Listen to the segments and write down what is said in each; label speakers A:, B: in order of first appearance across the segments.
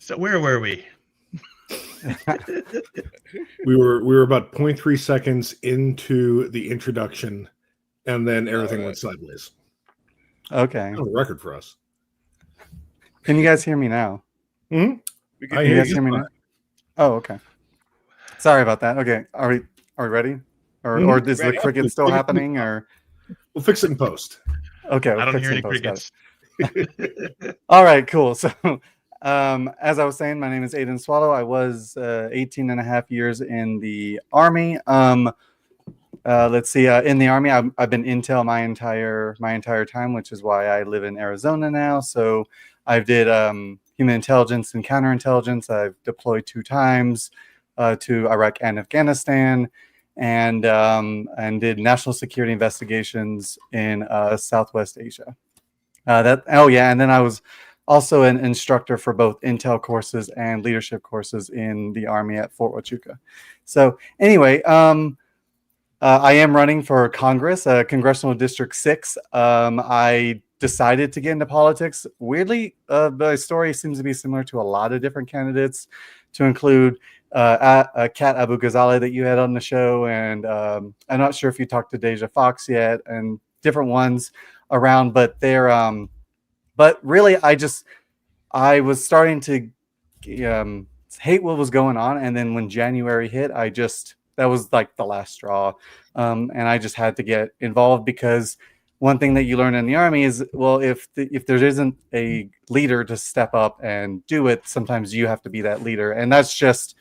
A: So where were we?
B: We were about 0.3 seconds into the introduction, and then everything went sideways.
C: Okay.
B: Kind of a record for us.
C: Can you guys hear me now?
B: Mm-hmm.
C: Can you guys hear me now? Oh, okay. Sorry about that. Okay, are we ready? Or is the cricket still happening? Or
B: we'll fix it in post.
C: Okay,
A: I don't hear any crickets.
C: All right, cool. So, as I was saying, my name is Aiden Swallow. I was 18 and a half years in the Army. Let's see. In the Army, I've been intel my entire time, which is why I live in Arizona now. So I did human intelligence and counterintelligence. I've deployed 2 times to Iraq and Afghanistan, and did national security investigations in Southwest Asia. And then I was also an instructor for both intel courses and leadership courses in the Army at Fort Huachuca. So anyway, I am running for Congress, Congressional District 6. I decided to get into politics. Weirdly, the story seems to be similar to a lot of different candidates, to include Kat Abu Ghazali that you had on the show. And I'm not sure if you talked to Deja Fox yet, and different ones around, but they're but really I was starting to hate what was going on, and then when January hit, that was like the last straw, and I just had to get involved, because one thing that you learn in the Army is, well, if there isn't a leader to step up and do it, sometimes you have to be that leader, and that's just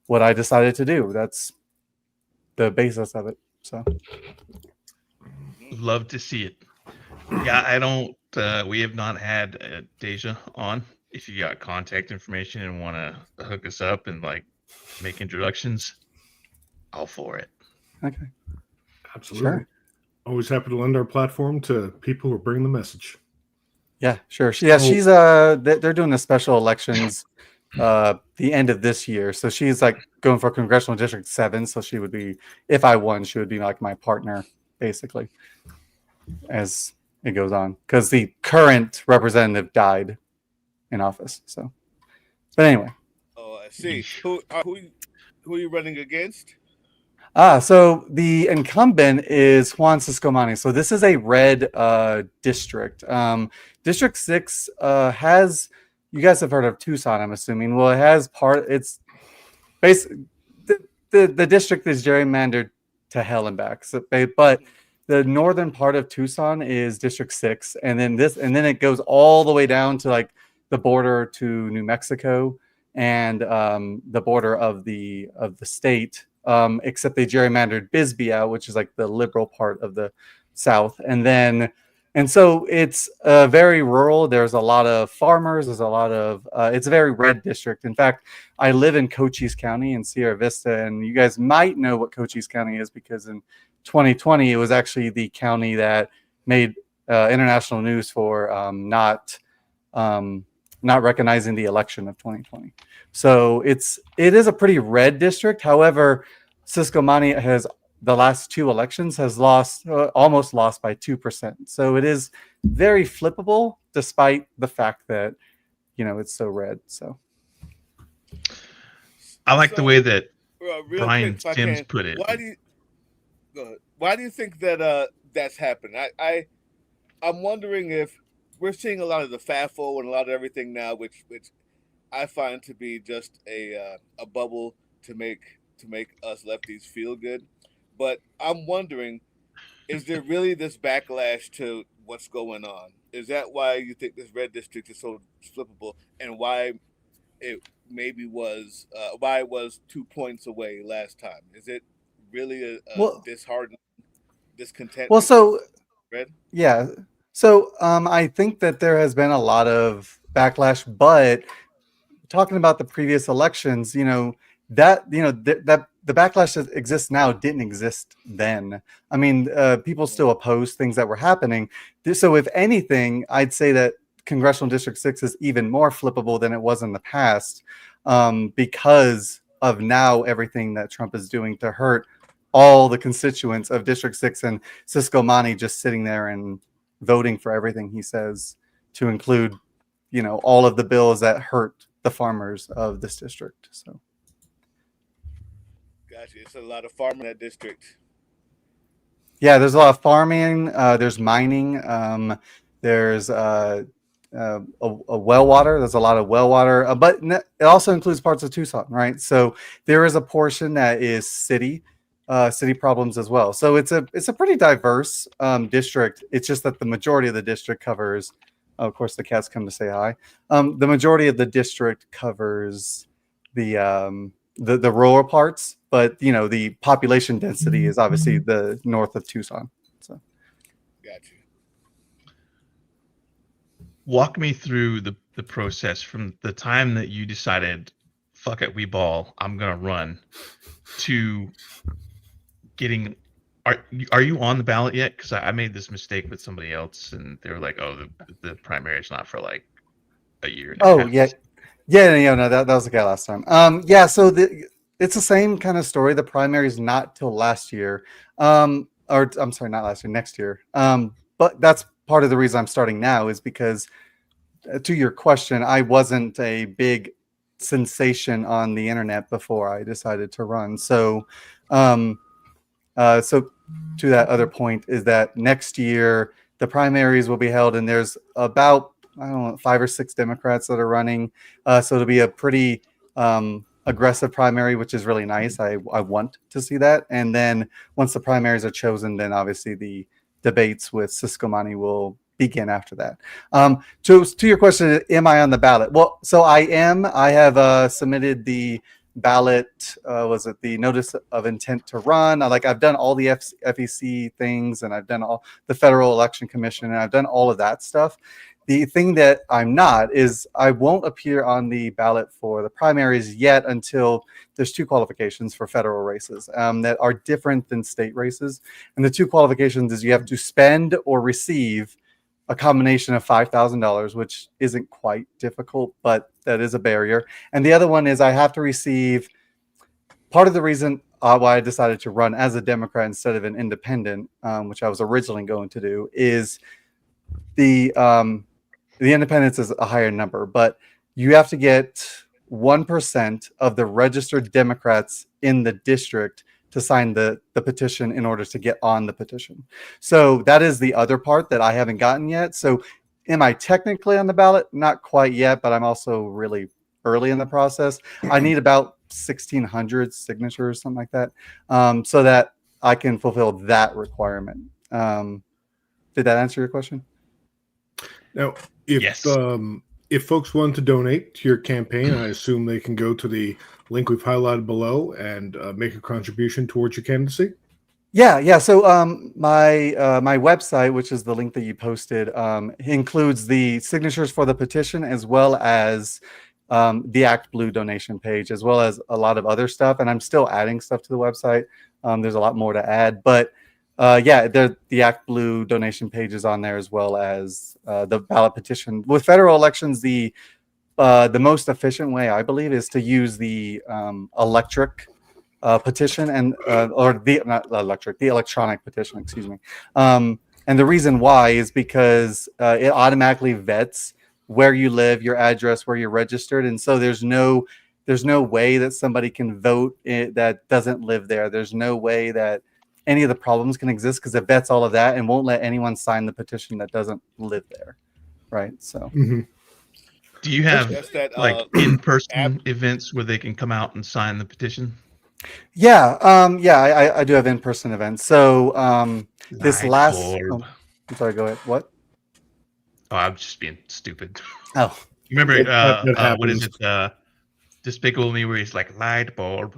C: what I decided to do. That's the basis of it. So
A: love to see it. Yeah, I don't. We have not had Deja on. If you got contact information and want to hook us up and like make introductions, all for it.
C: Okay,
B: absolutely.
C: Sure.
B: Always happy to lend our platform to people who are bringing the message.
C: Yeah, sure. She's they're doing the special elections the end of this year, so she's like going for Congressional District 7. So she would be, if I won, she would be like my partner basically as it goes on, because the current representative died in office. So, but anyway.
D: Oh, I see. Who are you running against?
C: So the incumbent is Juan Ciscomani. So this is a red district. District 6 has, you guys have heard of Tucson, I'm assuming. Well, it has it's basically the district is gerrymandered to hell and back. So, but the northern part of Tucson is District 6, and then it goes all the way down to like the border to New Mexico and the border of the state. Except they gerrymandered Bisbee out, which is like the liberal part of the South. And so it's very rural. There's a lot of farmers. There's a lot of, it's a very red district. In fact, I live in Cochise County in Sierra Vista, and you guys might know what Cochise County is, because in 2020, it was actually the county that made international news for not recognizing the election of 2020. So it is a pretty red district. However, Ciscomani has the last 2 elections has almost lost by 2%. So it is very flippable, despite the fact that it's so red. So
A: I like the way that Brian
D: quick,
A: Sims put it.
D: Why do you think that that's happened? I'm wondering if we're seeing a lot of the FAFO and a lot of everything now, which I find to be just a bubble to make us lefties feel good. But I'm wondering, is there really this backlash to what's going on? Is that why you think this red district is so flippable, and why it maybe was 2 points away last time? Is it really disheartening, discontent?
C: Well, so
D: red?
C: Yeah. So I think that there has been a lot of backlash, but talking about the previous elections, that the backlash that exists now didn't exist then. I mean, people still oppose things that were happening. So if anything, I'd say that Congressional District 6 is even more flippable than it was in the past, because of now everything that Trump is doing to hurt all the constituents of District 6, and Ciscomani just sitting there and voting for everything he says, to include, all of the bills that hurt the farmers of this district. So.
D: Gotcha. It's a lot of farming in that district.
C: Yeah, there's a lot of farming. There's mining. There's a well water. There's a lot of well water, but it also includes parts of Tucson, right? So there is a portion that is city problems as well. So it's a pretty diverse district. It's just that the majority of the district covers. Oh, of course, the cats come to say hi. The majority of the district covers the rural parts, but the population density is obviously the north of Tucson. So,
D: Gotcha.
A: Walk me through the process from the time that you decided, fuck it, we ball, I'm gonna run, to getting. Are you on the ballot yet? Because I made this mistake with somebody else, and they were like, "Oh, the primary is not for like a year." And a half.
C: No, that was the guy last time. So it's the same kind of story. The primary is not till last year, or I'm sorry, not last year, next year. But that's part of the reason I'm starting now is because, to your question, I wasn't a big sensation on the internet before I decided to run. So, so to that other point is that next year the primaries will be held, and there's about 5 or 6 Democrats that are running. So it'll be a pretty aggressive primary, which is really nice. I want to see that. And then once the primaries are chosen, then obviously the debates with Siscomani will begin after that. To your question, am I on the ballot? Well, so I am. I have submitted the ballot. Was it the notice of intent to run? I've done all the FEC things, and I've done all the Federal Election Commission, and I've done all of that stuff. The thing that I'm not is I won't appear on the ballot for the primaries yet until there's 2 qualifications for federal races that are different than state races. And the 2 qualifications is you have to spend or receive a combination of $5,000, which isn't quite difficult, but that is a barrier. And the other one is I have to receive, part of the reason why I decided to run as a Democrat instead of an independent, which I was originally going to do, is the independence is a higher number, but you have to get 1% of the registered Democrats in the district to sign the petition in order to get on the petition. So that is the other part that I haven't gotten yet. So am I technically on the ballot? Not quite yet, but I'm also really early in the process. I need about 1,600 signatures, something like that, so that I can fulfill that requirement. Did that answer your question?
B: Now, if folks want to donate to your campaign, I assume they can go to the link we've highlighted below and make a contribution towards your candidacy.
C: Yeah. So my website, which is the link that you posted, includes the signatures for the petition as well as the Act Blue donation page, as well as a lot of other stuff. And I'm still adding stuff to the website. There's a lot more to add, but the Act Blue donation page is on there, as well as the ballot petition. With federal elections, the most efficient way, I believe, is to use the electric petition the electronic petition, excuse me. And the reason why is because it automatically vets where you live, your address, where you're registered, and so there's no way that somebody can vote that doesn't live there. There's no way that any of the problems can exist because it vets all of that and won't let anyone sign the petition that doesn't live there, right? So,
A: do you have in-person
D: app
A: events where they can come out and sign the petition?
C: Yeah, I do have in-person events. So this last, I'm sorry, go ahead. What?
A: Oh, I'm just being stupid.
C: Oh,
A: remember what is it? Despicable Me, where he's like light bulb.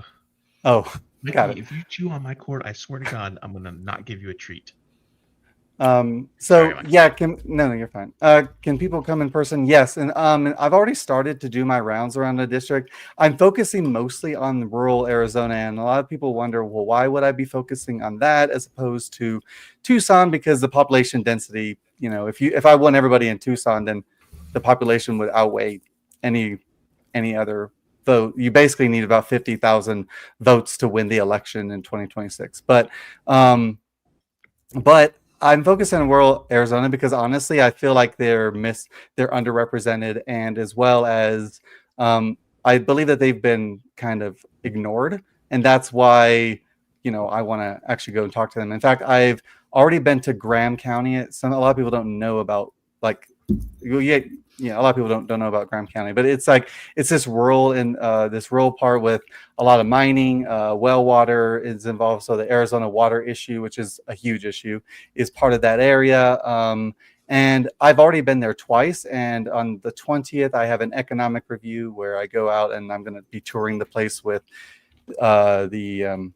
C: Oh,
A: Mickey,
C: got it.
A: If you chew on my cord, I swear to God, I'm gonna not give you a treat.
C: So yeah, no, you're fine. Can people come in person? Yes, and I've already started to do my rounds around the district. I'm focusing mostly on rural Arizona, and a lot of people wonder, well, why would I be focusing on that as opposed to Tucson? Because the population density, if I want everybody in Tucson, then the population would outweigh any other vote. You basically need about 50,000 votes to win the election in 2026. But I'm focusing on rural Arizona because honestly, I feel like they're underrepresented, and as well as I believe that they've been kind of ignored, and that's why, I want to actually go and talk to them. In fact, I've already been to Graham County. A lot of people don't know about, like, a lot of people don't know about Graham County, but it's this rural this rural part with a lot of mining. Well water is involved, so the Arizona water issue, which is a huge issue, is part of that area. And I've already been there twice. And on the 20th, I have an economic review where I go out and I'm going to be touring the place with the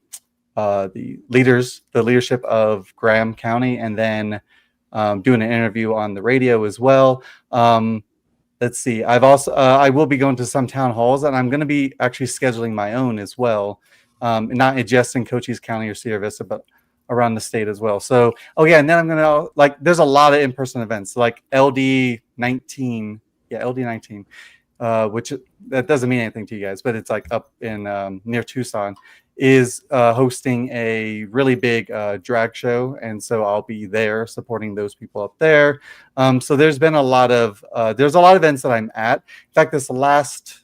C: leadership of Graham County, and then doing an interview on the radio as well. Let's see. I will be going to some town halls, and I'm going to be actually scheduling my own as well, not just in Cochise County or Sierra Vista, but around the state as well. So, and then I'm going to, there's a lot of in-person events, like LD19. Yeah, LD19, which that doesn't mean anything to you guys, but it's up in near Tucson, is hosting a really big drag show. And so I'll be there supporting those people up there. So there's been a lot of events that I'm at. In fact, this last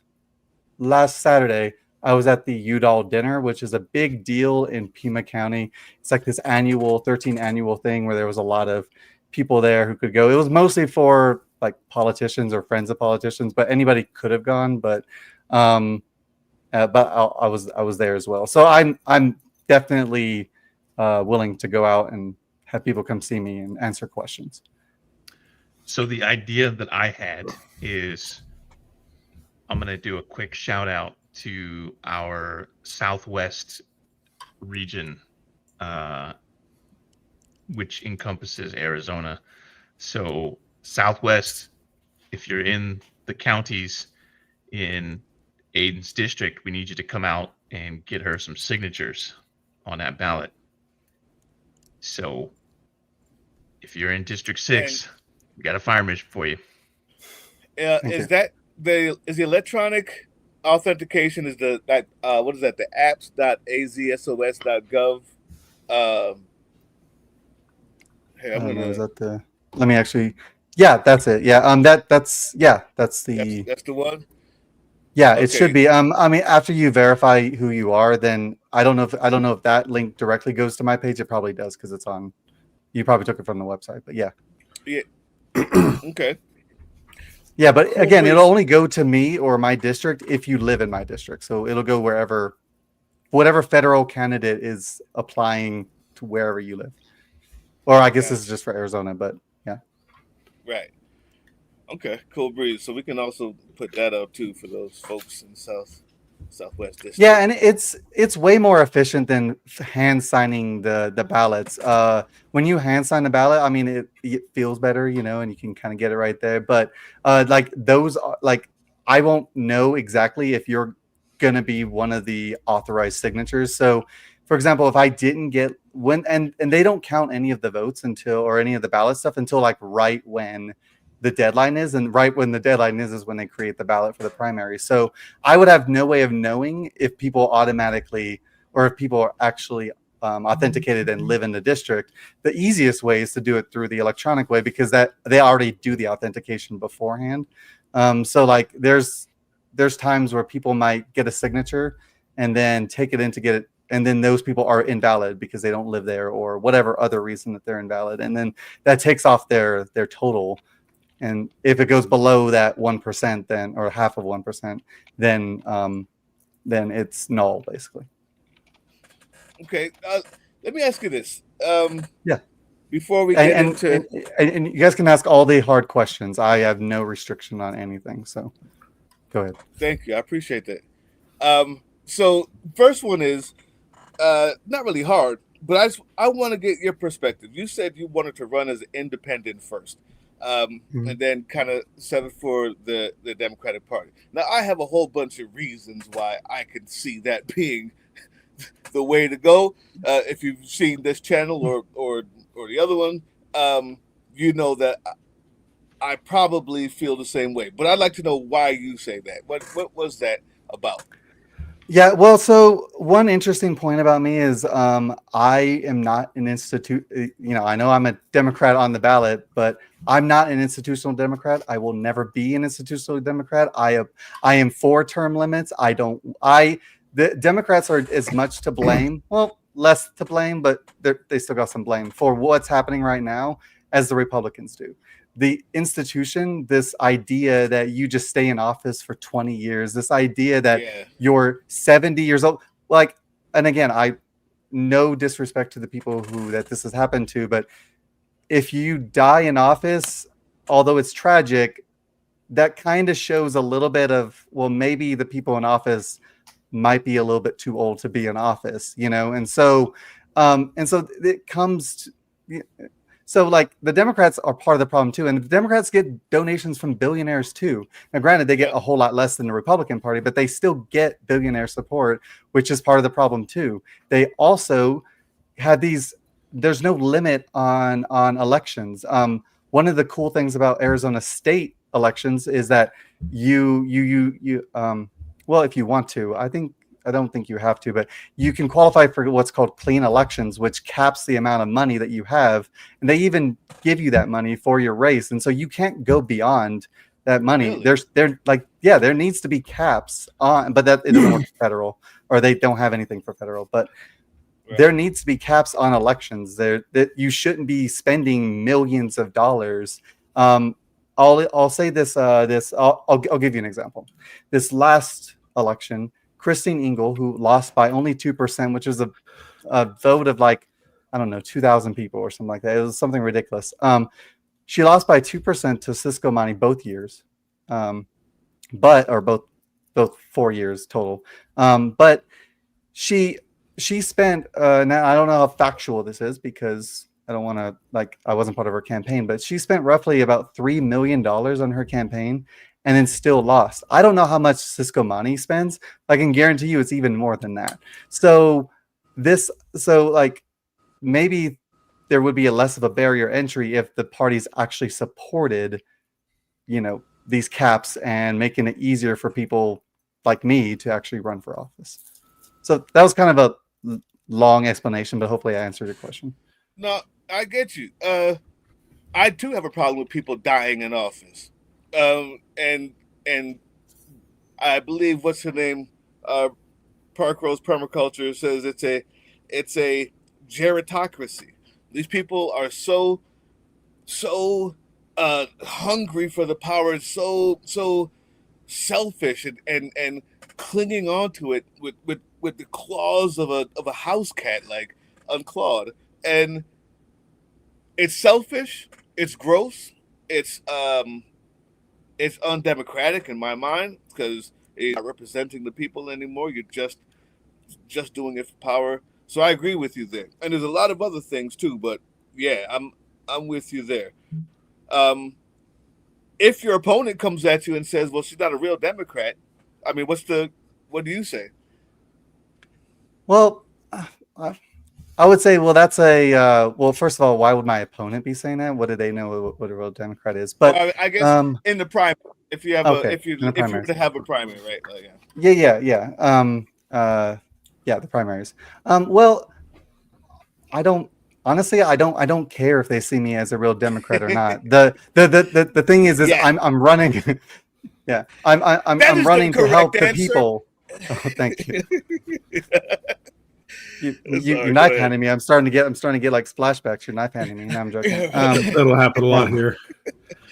C: Saturday, I was at the Udall dinner, which is a big deal in Pima County. It's this 13th annual thing where there was a lot of people there who could go. It was mostly for politicians or friends of politicians, but anybody could have gone. But I was there as well. So I'm definitely willing to go out and have people come see me and answer questions.
A: So the idea that I had is I'm going to do a quick shout out to our Southwest region, which encompasses Arizona. So Southwest, if you're in the counties in Aiden's district, we need you to come out and get her some signatures on that ballot. So if you're in District 6, we got a fire mission for you.
D: Is the electronic authentication is what is that? The apps.azsos.gov.
C: Let me actually. Yeah, that's it. Yeah, that's the
D: one.
C: Yeah, okay. It should be. I mean, after you verify who you are, then I don't know if that link directly goes to my page. It probably does because it's on. You probably took it from the website, but yeah.
D: Yeah. Okay.
C: Yeah, but again, it'll only go to me or my district if you live in my district. So it'll go whatever federal candidate is applying to wherever you live. Or I guess this is just for Arizona, but yeah.
D: Right. Okay, cool breeze. So we can also put that up too for those folks in Southwest District.
C: Yeah, and it's way more efficient than hand signing the ballots. When you hand sign the ballot, I mean it feels better, and you can kind of get it right there. But those are I won't know exactly if you're gonna be one of the authorized signatures. So, for example, if I didn't get and they don't count any of the votes or any of the ballot stuff until right when the deadline is, and right when the deadline is when they create the ballot for the primary. So I would have no way of knowing if people automatically or if people are actually authenticated and live in the district. The easiest way is to do it through the electronic way because that they already do the authentication beforehand. So there's times where people might get a signature and then take it in to get it, and then those people are invalid because they don't live there or whatever other reason that they're invalid, and then that takes off their total. And if it goes below that 1%, then or half of 1%, then it's null, basically.
D: Okay, let me ask you this.
C: Yeah.
D: Before we get into
C: and you guys can ask all the hard questions. I have no restriction on anything, so go ahead.
D: Thank you, I appreciate that. So first one is not really hard, but I want to get your perspective. You said you wanted to run as an independent first. And then kind of set it for the Democratic Party. Now, I have a whole bunch of reasons why I can see that being the way to go. If you've seen this channel or the other one, you know that I probably feel the same way. But I'd like to know why you say that. What was that about?
C: Yeah, well, so one interesting point about me is I am not an I know I'm a Democrat on the ballot, but I'm not an institutional Democrat. I will never be an institutional Democrat. I am for term limits. The Democrats are as much to blame, well, less to blame, but they still got some blame for what's happening right now as the Republicans do. The institution, this idea that you just stay in office for 20 years, this idea that you're 70 years old, like, and again, I no disrespect to the people that this has happened to, but if you die in office, although it's tragic, that kind of shows a little bit of, well, maybe the people in office might be a little bit too old to be in office, and so it comes to, so like the Democrats are part of the problem too, and the Democrats get donations from billionaires too. Now, granted, they get a whole lot less than the Republican Party, but they still get billionaire support, which is part of the problem too. They also had these. There's no limit on elections. One of the cool things about Arizona state elections is that well, if you want to, I don't think you have to, but you can qualify for what's called clean elections, which caps the amount of money that you have. And they even give you that money for your race. And so you can't go beyond that money. Really? There needs to be caps on, but that it doesn't work for federal, or they don't have anything for federal, but there needs to be caps on elections there that you shouldn't be spending millions of dollars. I'll say this, I'll give you an example. This last election, Christine Engel, who lost by only 2%, which is a vote of like, I don't know, 2,000 people or something like that. It was something ridiculous. She lost by 2% to Cisco Money both years, both 4 years total. But she spent, now I don't know how factual this is because I don't want to, I wasn't part of her campaign, but she spent roughly about $3 million on her campaign and then still lost. I don't know how much Cisco Money spends. I can guarantee you it's even more than that. So maybe there would be less of a barrier entry if the parties actually supported, these caps and making it easier for people like me to actually run for office. So that was kind of a long explanation, but hopefully I answered your question.
D: No, I get you. I too have a problem with people dying in office. And I believe what's her name, Park Rose Permaculture says it's a gerontocracy. These people are so hungry for the power, so selfish and clinging on to it with the claws of a house cat, like unclawed. And it's selfish, it's gross, it's undemocratic in my mind because you're not representing the people anymore. You're just doing it for power. So I agree with you there. And there's a lot of other things too, but yeah, I'm with you there. If your opponent comes at you and says, "Well, she's not a real Democrat," I mean, what do you say?
C: Well, I would say, well, that's well, first of all, why would my opponent be saying that? What do they know what a real Democrat is? But
D: well, I guess in the primary, if you have if you were to have a primary, right?
C: The primaries. Well, I don't care if they see me as a real Democrat or not. The thing is I'm running. I'm running to help the people. Oh, thank you. You're knife handing me. I'm starting to get like splashbacks. You're knife handing me. No, I'm joking.
B: That'll happen a lot here.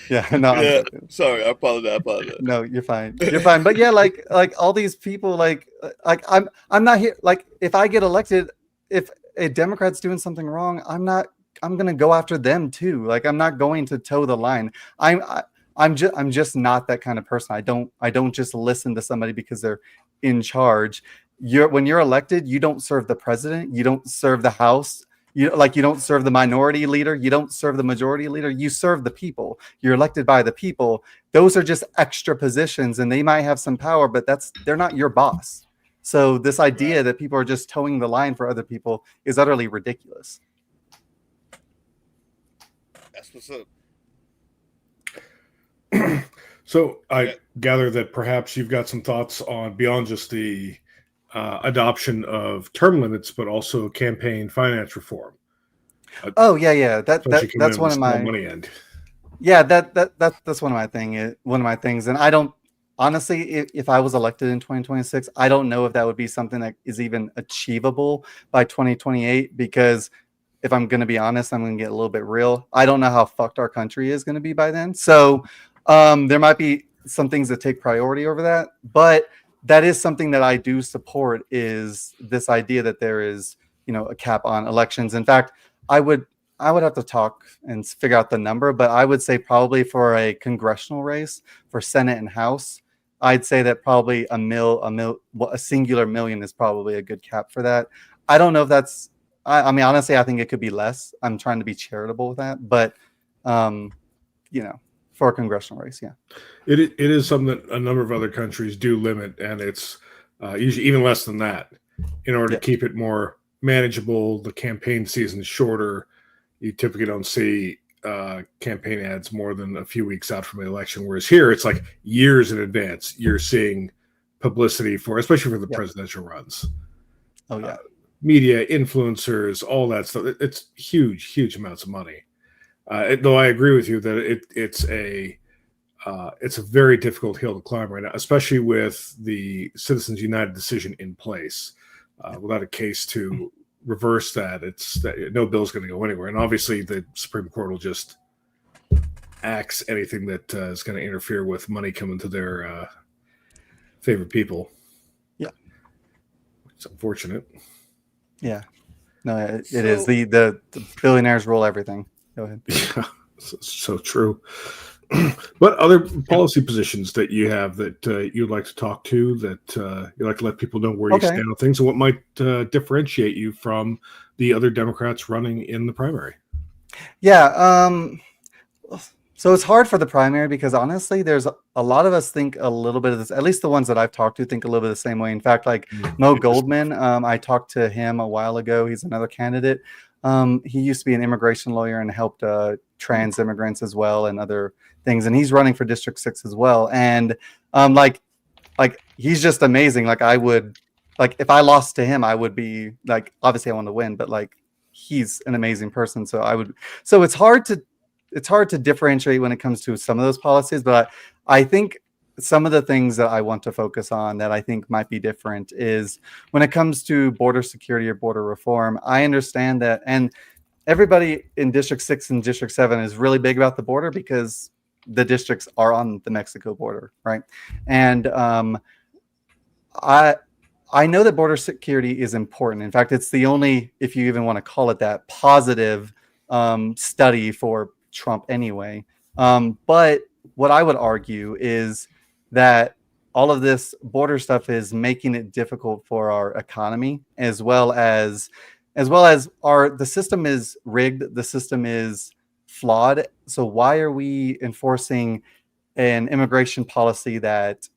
C: Yeah, no.
D: Yeah, sorry, I apologize.
C: No, you're fine. You're fine. But yeah, like all these people, like I'm not here. Like if I get elected, if a Democrat's doing something wrong, I'm gonna go after them too. Like I'm not going to toe the line. I'm just not that kind of person. I don't just listen to somebody because they're in charge. When you're elected, you don't serve the president, you don't serve the House, you don't serve the minority leader, you don't serve the majority leader, you serve the people. You're elected by the people. Those are just extra positions and they might have some power, but they're not your boss. So this idea that people are just towing the line for other people is utterly ridiculous.
D: That's what's up.
B: So I gather that perhaps you've got some thoughts on beyond just the adoption of term limits, but also campaign finance reform.
C: Oh yeah. That's one of my
B: money end.
C: Yeah, that's one of my things. And I don't honestly, if I was elected in 2026, I don't know if that would be something that is even achievable by 2028, because if I'm going to be honest, I'm going to get a little bit real. I don't know how fucked our country is going to be by then. So there might be some things that take priority over that. But that is something that I do support, is this idea that there is, a cap on elections. In fact, I would have to talk and figure out the number, but I would say probably for a congressional race for Senate and House, I'd say that probably a singular million is probably a good cap for that. I don't know if that's, I mean, honestly, I think it could be less. I'm trying to be charitable with that, but, for a congressional race, yeah.
B: It is something that a number of other countries do limit, and it's usually even less than that in order to keep it more manageable. The campaign season is shorter. You typically don't see campaign ads more than a few weeks out from the election, whereas here it's like years in advance. You're seeing publicity for, especially for the presidential runs.
C: Oh yeah.
B: Media, influencers, all that stuff. It's huge amounts of money. Though I agree with you that it's a very difficult hill to climb right now, especially with the Citizens United decision in place. Without a case to reverse that, no bill's going to go anywhere. And obviously the Supreme Court will just axe anything that is going to interfere with money coming to their favorite people. Yeah. It's unfortunate.
C: Yeah. No, it is. The billionaires rule everything. Go ahead.
B: Yeah, so true. What other policy positions that you have that you'd like to talk to, that you'd like to let people know where you stand on things, and what might differentiate you from the other Democrats running in the primary?
C: Yeah. So it's hard for the primary because honestly, there's a lot of us think a little bit of this, at least the ones that I've talked to think a little bit the same way. In fact, like Mo Goldman, I talked to him a while ago. He's another candidate. He used to be an immigration lawyer and helped trans immigrants as well and other things. And he's running for District 6 as well. And like he's just amazing. Like if I lost to him, I would be like, obviously I want to win, but like he's an amazing person. So it's hard to differentiate when it comes to some of those policies, but I think some of the things that I want to focus on that I think might be different is when it comes to border security or border reform. I understand that, and everybody in District 6 and District 7 is really big about the border because the districts are on the Mexico border, right? And I know that border security is important. In fact, it's the only, if you even want to call it that, positive study for Trump anyway. But what I would argue is that all of this border stuff is making it difficult for our economy, as well as the system is rigged, the system is flawed. So why are we enforcing an immigration policy that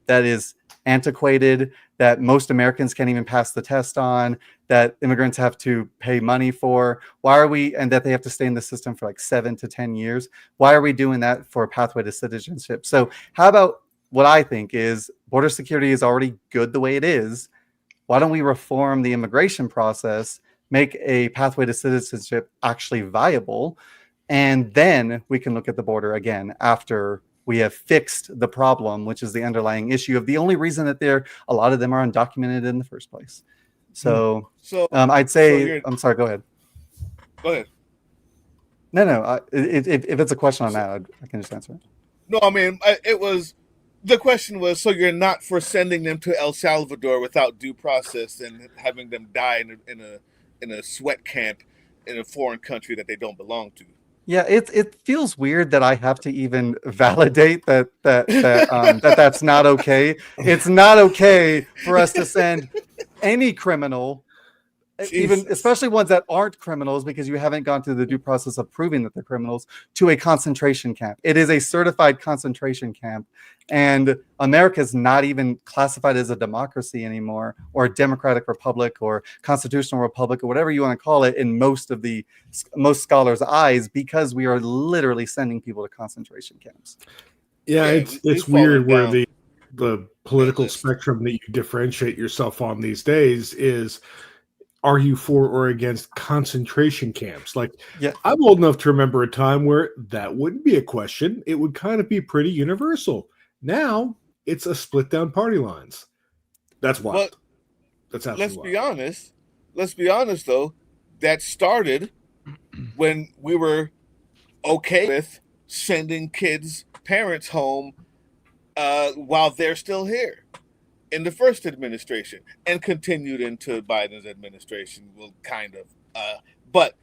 C: is antiquated, that most Americans can't even pass the test on, that immigrants have to pay money for? Why are we, and that they have to stay in the system for like 7 to 10 years? Why are we doing that for a pathway to citizenship? So how about what I think is border security is already good the way it is. Why don't we reform the immigration process, make a pathway to citizenship actually viable, and then we can look at the border again after we have fixed the problem, which is the underlying issue of the only reason that a lot of them are undocumented in the first place. So I'd say, I'm sorry, go ahead.
D: Go ahead.
C: No. If it's a question on that, I can just answer it.
D: No, I mean, the question was, so you're not for sending them to El Salvador without due process and having them die in a sweat camp in a foreign country that they don't belong to.
C: Yeah, it feels weird that I have to even validate that's not okay. It's not okay for us to send any criminal, even especially ones that aren't criminals, because you haven't gone through the due process of proving that they're criminals, to a concentration camp. It is a certified concentration camp, and America's not even classified as a democracy anymore, or a democratic republic, or constitutional republic, or whatever you want to call it in most scholars' eyes, because we are literally sending people to concentration camps.
B: Yeah, it's weird where the political
D: list.
B: spectrum that you differentiate yourself on these days is, are you for or against concentration camps? Like,
C: Yeah.
B: I'm old enough to remember a time where that wouldn't be a question. It would kind of be pretty universal. Now it's a split down party lines. That's wild.
D: But
B: That's
D: let's
B: absolutely
D: be
B: wild.
D: honest. Let's be honest, though. That started when we were okay with sending kids' parents home while they're still here in the first administration, and continued into Biden's administration. Well, kind of, but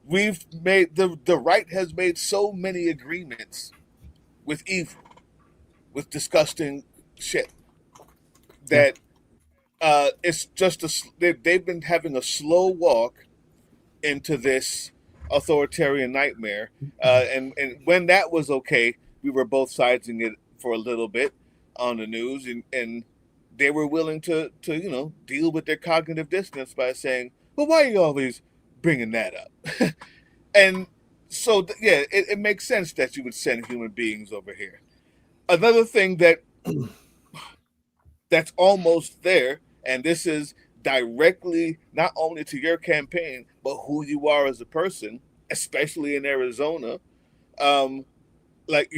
D: we've made the right has made so many agreements with evil, with disgusting shit that it's just they've been having a slow walk into this authoritarian nightmare. And when that was okay, we were both siding it for a little bit on the news, and they were willing to deal with their cognitive dissonance by saying, "Well, why are you always bringing that up?" And so, yeah, it makes sense that you would send human beings over here. Another thing that's almost there, and this is directly not only to your campaign, but who you are as a person, especially in Arizona. Like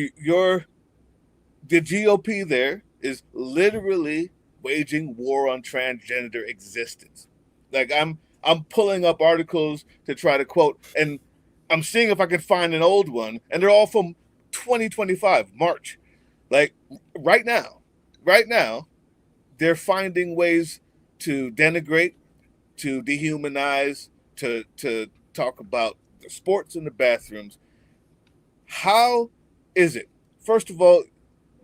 D: the GOP there is literally waging war on transgender existence. Like I'm pulling up articles to try to quote, and I'm seeing if I can find an old one, and they're all from 2025 March. Like right now, they're finding ways to denigrate, to dehumanize, to talk about the sports in the bathrooms. How is it? First of all,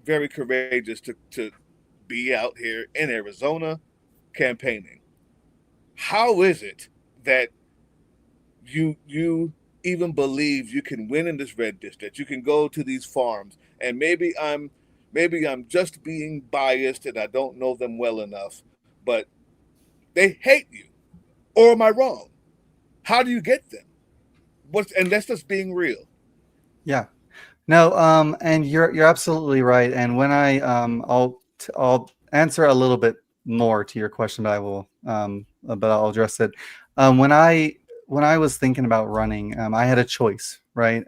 D: very courageous to be out here in Arizona campaigning. How is it that you even believe you can win in this red district? You can go to these farms, and maybe I'm just being biased and I don't know them well enough, but they hate you. Or am I wrong? How do you get them? And that's just being real.
C: Yeah. No, and you're absolutely right. And when I'll answer a little bit more to your question, but I'll address it. When I was thinking about running, I had a choice, right?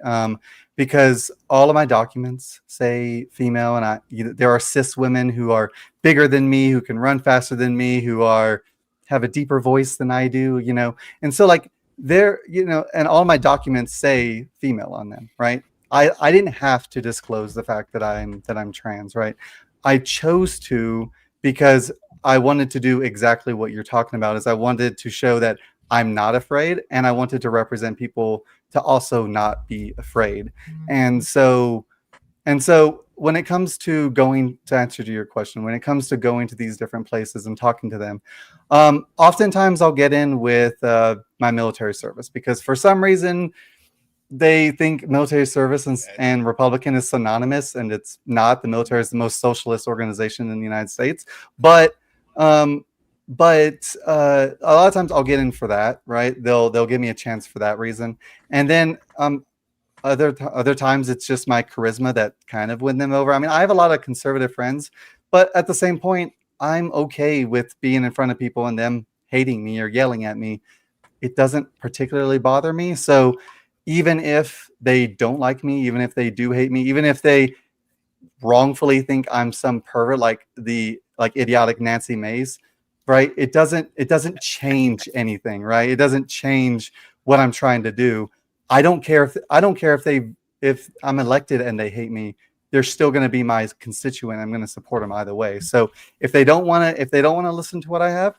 C: Because all of my documents say female, and there are cis women who are bigger than me, who can run faster than me, who have a deeper voice than I do, and so like and all my documents say female on them, right? I didn't have to disclose the fact that I'm trans, right? I chose to because I wanted to do exactly what you're talking about. Is I wanted to show that I'm not afraid, and I wanted to represent people to also not be afraid. And so when it comes to answer to your question, when it comes to going to these different places and talking to them, oftentimes I'll get in with my military service, because for some reason they think military service and Republican is synonymous, and it's not. The military is the most socialist organization in the United States, but a lot of times I'll get in for that, right? They'll give me a chance for that reason, and then other times it's just my charisma that kind of win them over. I mean, I have a lot of conservative friends, but at the same point, I'm okay with being in front of people and them hating me or yelling at me. It doesn't particularly bother me. So even if they don't like me, even if they do hate me, even if they wrongfully think I'm some pervert like idiotic Nancy Mace, right? It doesn't change anything, right? It doesn't change what I'm trying to do. I don't care if I'm elected and they hate me, they're still going to be my constituent. I'm going to support them either way. So if they don't want to listen to what I have,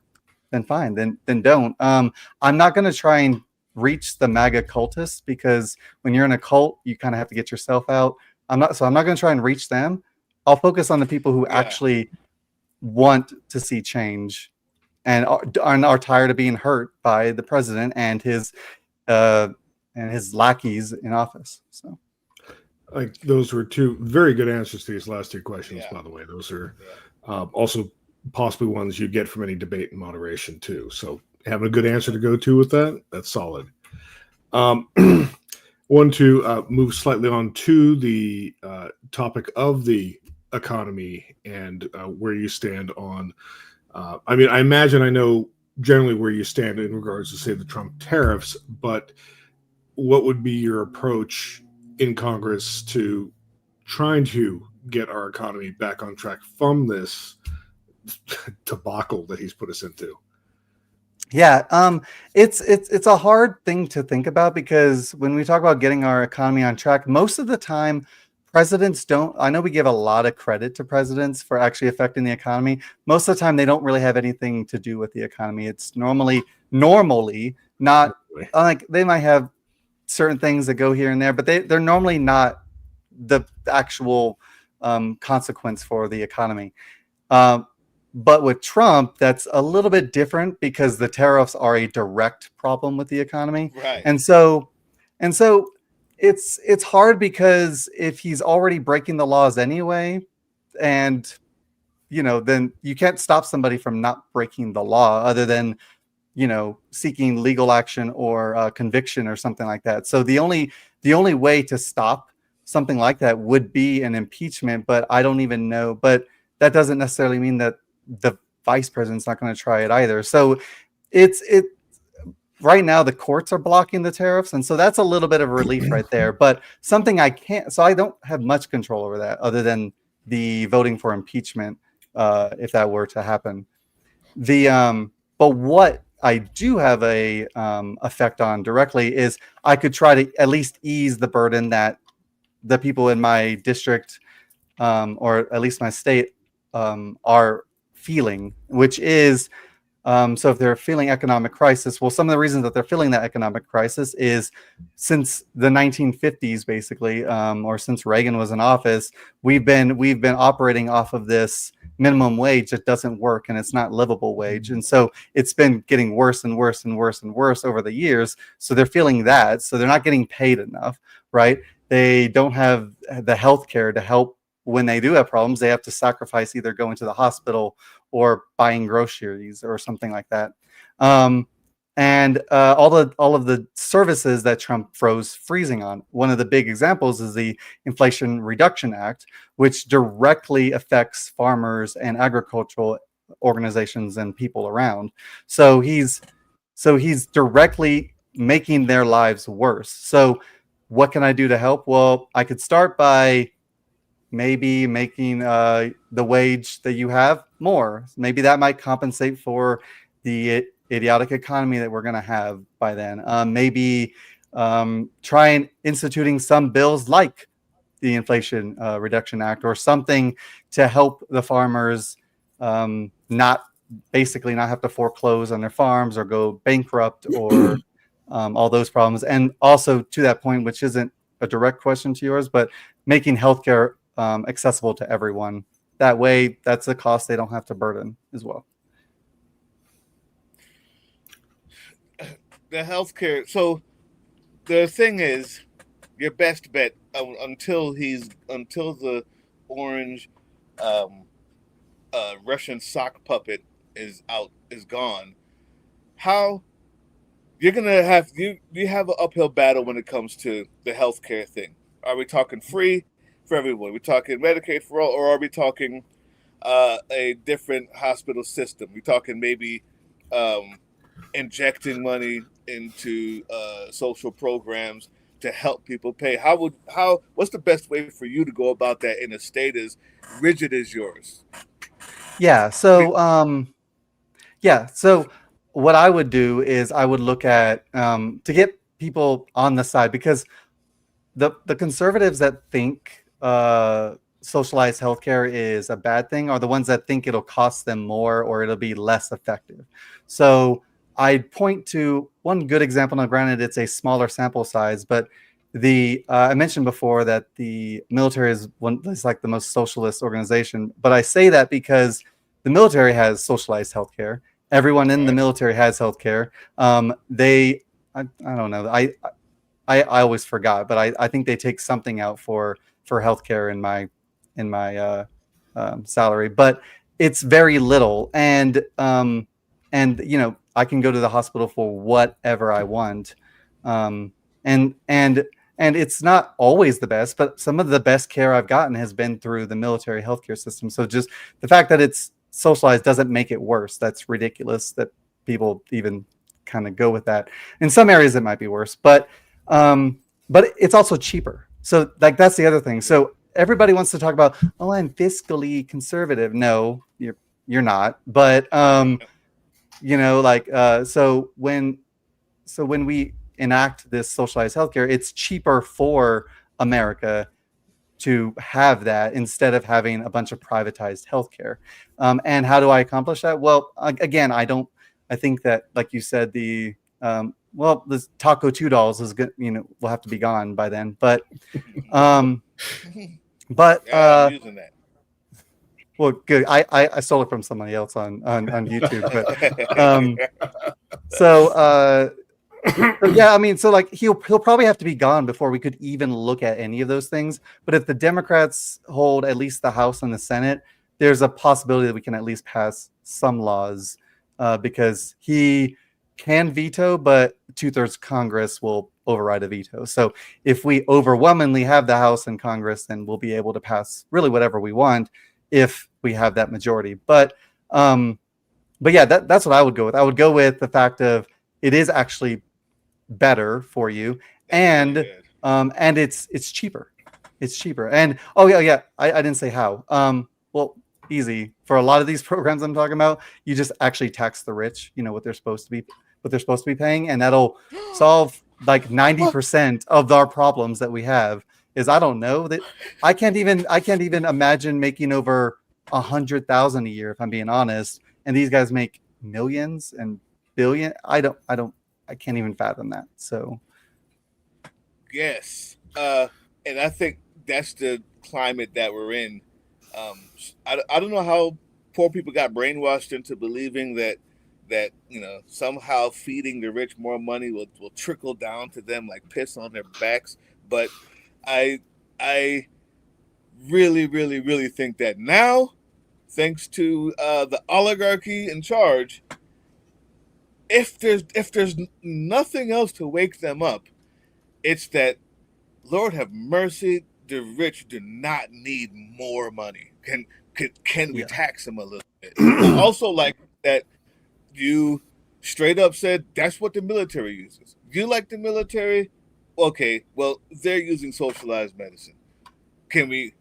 C: then fine, then don't. I'm not going to try and reach the MAGA cultists, because when you're in a cult, you kind of have to get yourself out. I'm not going to try and reach them. I'll focus on the people who actually want to see change and are tired of being hurt by the president and his lackeys in office. So,
B: like, those were two very good answers to these last two questions. By the way, those are also possibly ones you get from any debate and moderation too. So having a good answer to go to with that's solid. Want to move slightly on to the topic of the economy and where you stand on. I mean, I imagine I know generally where you stand in regards to, say, the Trump tariffs, but what would be your approach in Congress to trying to get our economy back on track from this debacle that he's put us into?
C: Yeah, it's a hard thing to think about because when we talk about getting our economy on track, most of the time presidents don't. I know we give a lot of credit to presidents for actually affecting the economy. Most of the time, they don't really have anything to do with the economy. It's normally not like they might have certain things that go here and there, but they're normally not the actual consequence for the economy. Um, but with Trump, that's a little bit different because the tariffs are a direct problem with the economy.
D: Right.
C: And so it's hard because if he's already breaking the laws anyway, and then you can't stop somebody from not breaking the law other than seeking legal action or conviction or something like that. So the only way to stop something like that would be an impeachment, but I don't even know. But that doesn't necessarily mean that the vice president's not going to try it either. So it right now the courts are blocking the tariffs, and so that's a little bit of a relief right there. But something I don't have much control over that other than the voting for impeachment if that were to happen. But what I do have a effect on directly is I could try to at least ease the burden that the people in my district or at least my state are feeling, which is so if they're feeling economic crisis, well, some of the reasons that they're feeling that economic crisis is since the 1950s, basically, or since Reagan was in office, we've been operating off of this minimum wage that doesn't work and it's not livable wage, and so it's been getting worse and worse and worse and worse over the years. So they're feeling that, so they're not getting paid enough, right? They don't have the health care to help when they do have problems. They have to sacrifice either going to the hospital or buying groceries or something like that. And all of the services that Trump froze freezing on. One of the big examples is the Inflation Reduction Act, which directly affects farmers and agricultural organizations and people around. So he's directly making their lives worse. So what can I do to help? Well, I could start by maybe making the wage that you have more. Maybe that might compensate for the idiotic economy that we're going to have by then. Maybe try instituting some bills like the Inflation Reduction Act or something to help the farmers not have to foreclose on their farms or go bankrupt or all those problems. And also to that point, which isn't a direct question to yours, but making healthcare accessible to everyone. That way, that's a cost they don't have to burden as well.
D: The healthcare. So the thing is, your best bet until the orange Russian sock puppet is gone. How you're gonna have you have an uphill battle when it comes to the healthcare thing. Are we talking free for everyone? Are we talking Medicaid for all, or are we talking a different hospital system? We're talking maybe injecting money into social programs to help people pay. What's the best way for you to go about that in a state as rigid as yours?
C: Yeah. So what I would do is I would look at to get people on the side, because the conservatives that think socialized healthcare is a bad thing are the ones that think it'll cost them more or it'll be less effective. So I'd point to one good example. Now, granted, it's a smaller sample size, but I mentioned before that the military is like the most socialist organization. But I say that because the military has socialized healthcare. Everyone in the military has healthcare. I don't know. I always forgot, but I think they take something out for healthcare in my salary, but it's very little. And I can go to the hospital for whatever I want. And And it's not always the best, but some of the best care I've gotten has been through the military healthcare system. So just the fact that it's socialized doesn't make it worse. That's ridiculous that people even kind of go with that. In some areas it might be worse, but it's also cheaper. So like that's the other thing. So everybody wants to talk about, oh, I'm fiscally conservative. No, you're not. But so when we enact this socialized healthcare, it's cheaper for America to have that instead of having a bunch of privatized healthcare. And how do I accomplish that? Well, again, I think that, like you said, the Taco $2 is good, will have to be gone by then. But I'm using
D: that.
C: Well, good. I stole it from somebody else on YouTube. But yeah, I mean, so like he'll probably have to be gone before we could even look at any of those things. But if the Democrats hold at least the House and the Senate, there's a possibility that we can at least pass some laws because he can veto, but 2/3 Congress will override a veto. So if we overwhelmingly have the House and Congress, then we'll be able to pass really whatever we want if we have that majority. But yeah, that's what I would go with. I would go with the fact of it is actually better for you, and it's cheaper. It's cheaper. And I didn't say how. Well, easy. For a lot of these programs I'm talking about, you just actually tax the rich, what they're supposed to be paying, and that'll solve like 90% of our problems that we have. Is I don't know that I can't even imagine making over 100,000 a year if I'm being honest, and these guys make millions and billion. I can't even fathom that. So
D: yes, and I think that's the climate that we're in. I don't know how poor people got brainwashed into believing that somehow feeding the rich more money will trickle down to them like piss on their backs. But I really, really, really think that now, thanks to the oligarchy in charge, if there's nothing else to wake them up, it's that, Lord have mercy, the rich do not need more money. Can we tax them a little bit? I also like that you straight up said that's what the military uses. You like the military? Okay, well, they're using socialized medicine. Can we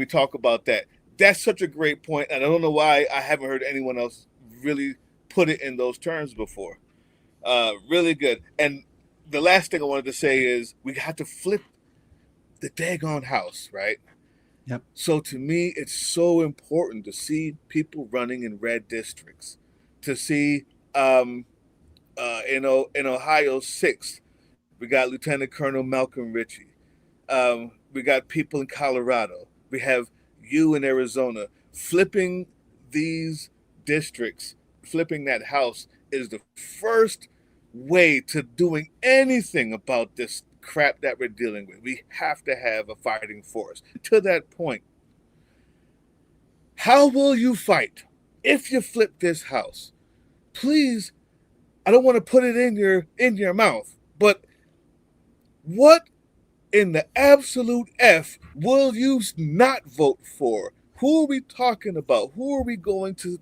D: talk about that? That's such a great point, and I don't know why I haven't heard anyone else really put it in those terms before. Really good. And the last thing I wanted to say is we have to flip the daggone house, right?
C: Yep.
D: So to me, it's so important to see people running in red districts, to see in Ohio 6th, we got Lieutenant Colonel Malcolm Ritchie. We got people in Colorado. We have you in Arizona. Flipping these districts, flipping that house is the first way to doing anything about this crap that we're dealing with. We have to have a fighting force. To that point, how will you fight if you flip this house? Please, I don't want to put it in your mouth, but what in the absolute F will you not vote for? Who are we talking about? Who are we going to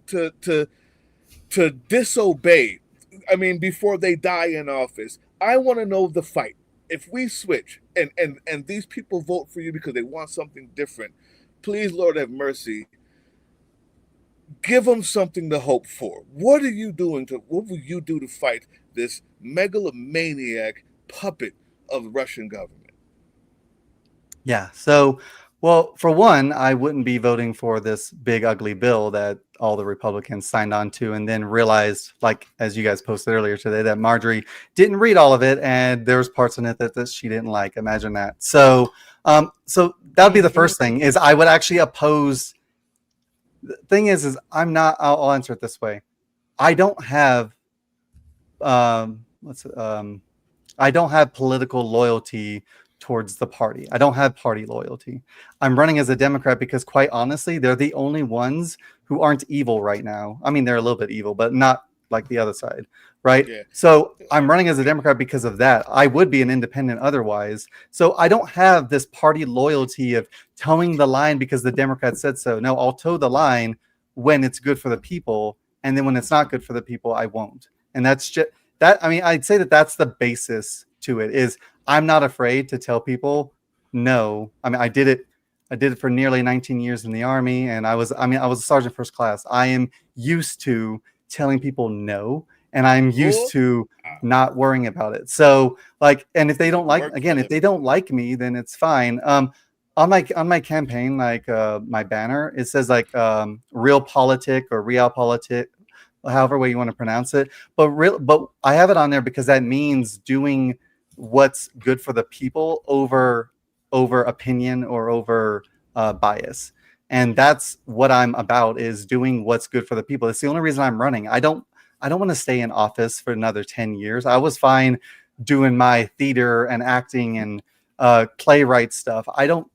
D: disobey? I mean, before they die in office, I want to know the fight. If we switch and these people vote for you because they want something different, please, Lord have mercy, give them something to hope for. What will you do to fight this megalomaniac puppet of the Russian government?
C: yeah, so well, for one, I wouldn't be voting for this big ugly bill that all the Republicans signed on to, and then realized, like as you guys posted earlier today, that Marjorie didn't read all of it, and there was parts in it that she didn't like. Imagine that. So that would be the first thing, is I would actually oppose. The thing is I'm not. I'll answer it this way. I don't have I don't have political loyalty towards the party. I don't have party loyalty. I'm running as a Democrat because, quite honestly, they're the only ones who aren't evil right now. I mean, they're a little bit evil, but not like the other side, right?
D: Yeah.
C: So I'm running as a Democrat because of that. I would be an independent otherwise. So I don't have this party loyalty of towing the line because the Democrat said so. No, I'll toe the line when it's good for the people, and then when it's not good for the people, I won't. And that's just that. I mean, I'd say that that's the basis to it. Is I'm not afraid to tell people no. I mean, I did it for nearly 19 years in the Army, and I was a sergeant first class. I am used to telling people no, and I'm used
D: Cool.
C: to not worrying about it. So like, and if they don't like,
D: Work for
C: again, if
D: them.
C: they don't like me, then it's fine. On my campaign, like my banner, it says like real politic or real politic, however way you want to pronounce it. But I have it on there because that means doing what's good for the people over opinion or over bias. And that's what I'm about, is doing what's good for the people. It's the only reason I'm running. I don't want to stay in office for another 10 years. I was fine doing my theater and acting and playwright stuff. I don't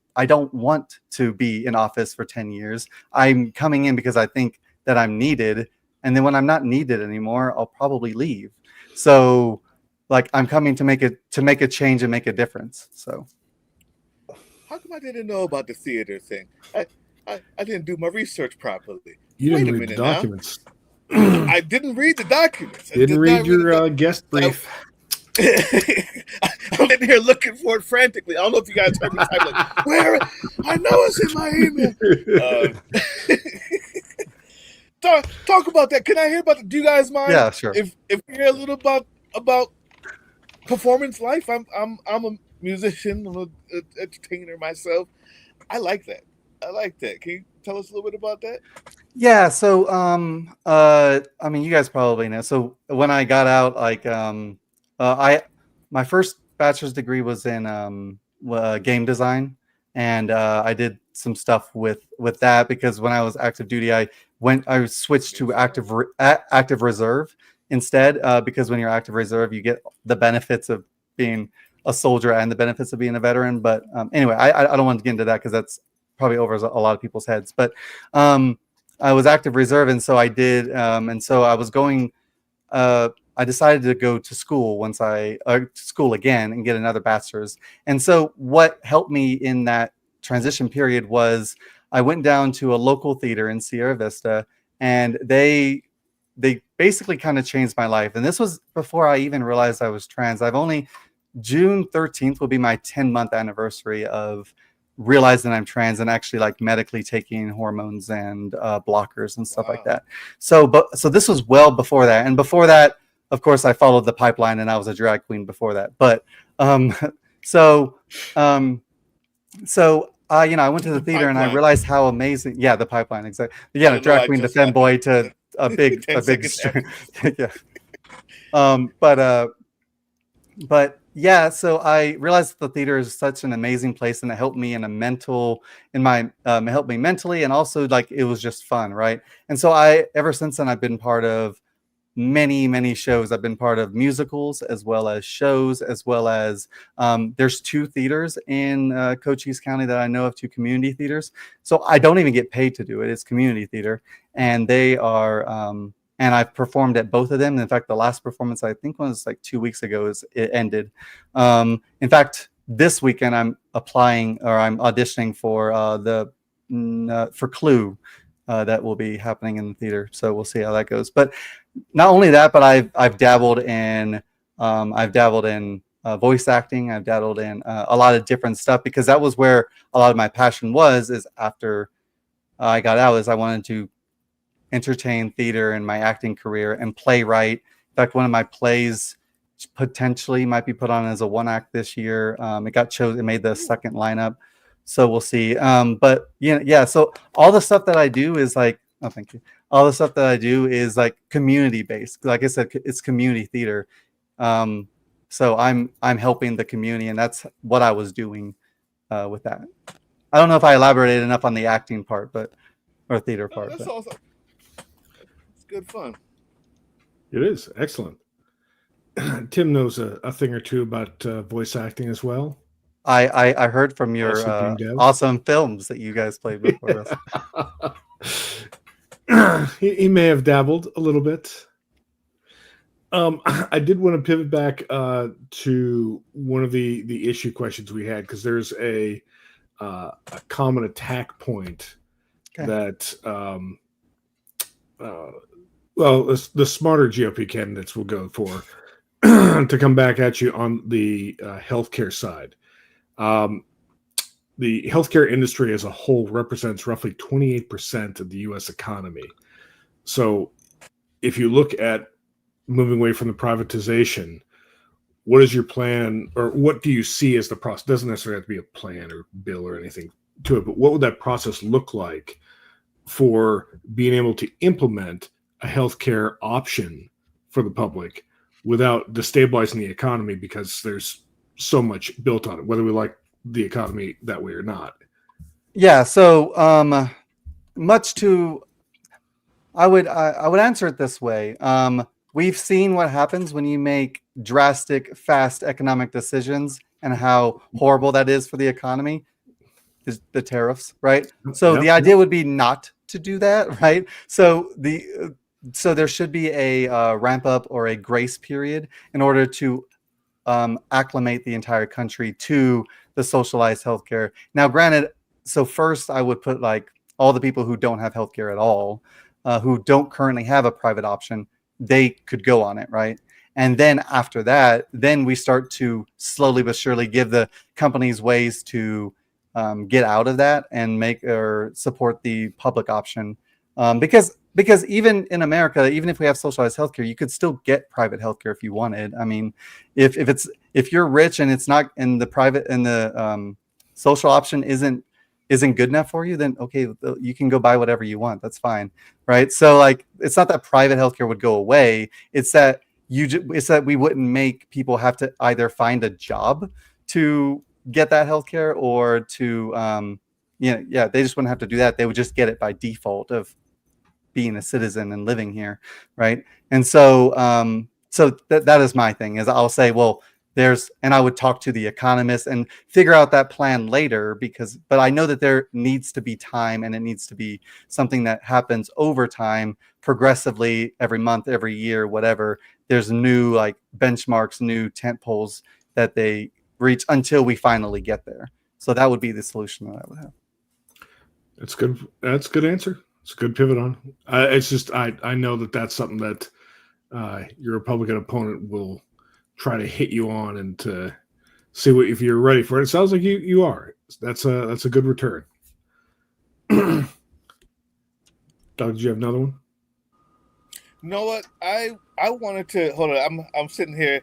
C: want to be in office for 10 years. I'm coming in because I think that I'm needed. And then when I'm not needed anymore, I'll probably leave. So like, I'm coming to make a change and make a difference. So
D: How come I didn't know about the theater thing? I didn't do my research properly.
B: You
D: Wait
B: didn't
D: a
B: read the
D: minute now.
B: documents.
D: I didn't read the documents. I
B: Didn't
D: did
B: read
D: not
B: your guest brief.
D: I'm in here looking for it frantically. I don't know if you guys heard me type like, where? I know it's in my email. Talk about that. Can I hear about it? Do you guys mind?
C: yeah, sure.
D: If we hear a little about performance life, I'm a musician. I'm an entertainer myself. I like that. Can you tell us a little bit about that?
C: Yeah, so I mean, you guys probably know. So when I got out, like my first bachelor's degree was in game design, and I did some stuff with that because when I was active duty, I switched to active reserve instead, because when you're active reserve, you get the benefits of being a soldier and the benefits of being a veteran. But anyway, I don't want to get into that because that's probably over a lot of people's heads. But I was active reserve, and so I did, and so I was going. I decided to go to school school again and get another bachelor's. And so what helped me in that transition period was I went down to a local theater in Sierra Vista, and they basically kind of changed my life. And this was before I even realized I was trans. June 13th will be my 10-month anniversary of realizing I'm trans and actually like medically taking hormones and blockers and stuff like that. So this was well before that. And before that, of course, I followed the pipeline and I was a drag queen before that. But so I went to the theater and I realized how amazing. Yeah, the pipeline, exactly. Yeah, drag queen to femboy to a big yeah. But yeah, so I realized the theater is such an amazing place, and it helped me it helped me mentally, and also like it was just fun, right? And so ever since then, I've been part of many shows. I've been part of musicals as well as shows, as well as there's 2 theaters in Cochise County that I know of, 2 community theaters. So I don't even get paid to do it. It's community theater, and they are and I've performed at both of them. In fact, the last performance I think was like 2 weeks ago. It ended. In fact, this weekend I'm auditioning for for Clue. That will be happening in the theater, so we'll see how that goes. But not only that, but I've dabbled in voice acting. I've dabbled in a lot of different stuff because that was where a lot of my passion was. Is after I got out, is I wanted to entertain theater in my acting career and playwright. In fact, one of my plays potentially might be put on as a 1-act this year. It got chosen. It made the second lineup. So we'll see. But yeah. So all the stuff that I do is like, oh, thank you. All the stuff that I do is like community based. Like I said, it's community theater. So I'm helping the community, and that's what I was doing with that. I don't know if I elaborated enough on the acting part, or theater part.
D: That's awesome. It's good fun.
B: It is excellent. Tim knows a thing or two about voice acting as well.
C: I heard from your awesome films that you guys played before.
B: He may have dabbled a little bit. I did want to pivot back to one of the issue questions we had, because there's a common attack point that well, the smarter GOP candidates will go for to come back at you on the healthcare side. The healthcare industry as a whole represents roughly 28% of the U.S. economy. So if you look at moving away from the privatization, what is your plan, or what do you see as the process? It doesn't necessarily have to be a plan or bill or anything to it, but what would that process look like for being able to implement a healthcare option for the public without destabilizing the economy, because there's so much built on it, whether we like the economy that way or not?
C: Yeah. So I would answer it this way. We've seen what happens when you make drastic, fast economic decisions and how horrible that is for the economy. Is the tariffs, right? So the idea would be not to do that, right? So there should be a ramp up or a grace period in order to acclimate the entire country to the socialized healthcare. Now, granted, so first I would put like all the people who don't have healthcare at all, who don't currently have a private option, they could go on it, right? And then after that, then we start to slowly but surely give the companies ways to get out of that and make or support the public option. Because even in America, even if we have socialized healthcare, you could still get private healthcare if you wanted. I mean, if you're rich and it's not in the private and the social option isn't good enough for you, then okay, you can go buy whatever you want. That's fine, right? So like, it's not that private healthcare would go away. It's that we wouldn't make people have to either find a job to get that healthcare or to they just wouldn't have to do that. They would just get it by default of being a citizen and living here, right? And so that is my thing, is I'll say, well, and I would talk to the economists and figure out that plan later, but I know that there needs to be time, and it needs to be something that happens over time, progressively, every month, every year, whatever. There's new like benchmarks, new tent poles that they reach until we finally get there. So that would be the solution that I would have.
B: That's good. That's a good answer. It's a good pivot on. It's just I know that's something that your Republican opponent will try to hit you on, and to see if you're ready for it. It sounds like you are. That's a good return. Doug, did you have another one?
D: You know what? I wanted to hold on. I'm sitting here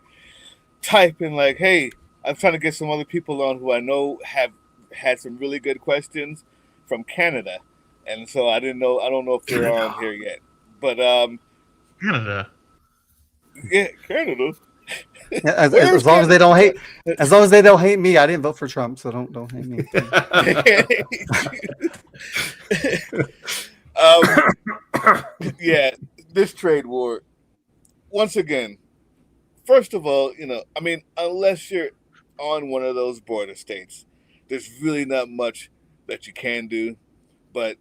D: typing like, hey, I'm trying to get some other people on who I know have had some really good questions from Canada, and so I don't know if they're on here yet. But
A: Canada.
D: Yeah, Canada.
C: As long as they don't hate me. I didn't vote for Trump, so don't hate me.
D: Yeah, this trade war. Once again, first of all, I mean, unless you're on one of those border states, there's really not much that you can do. But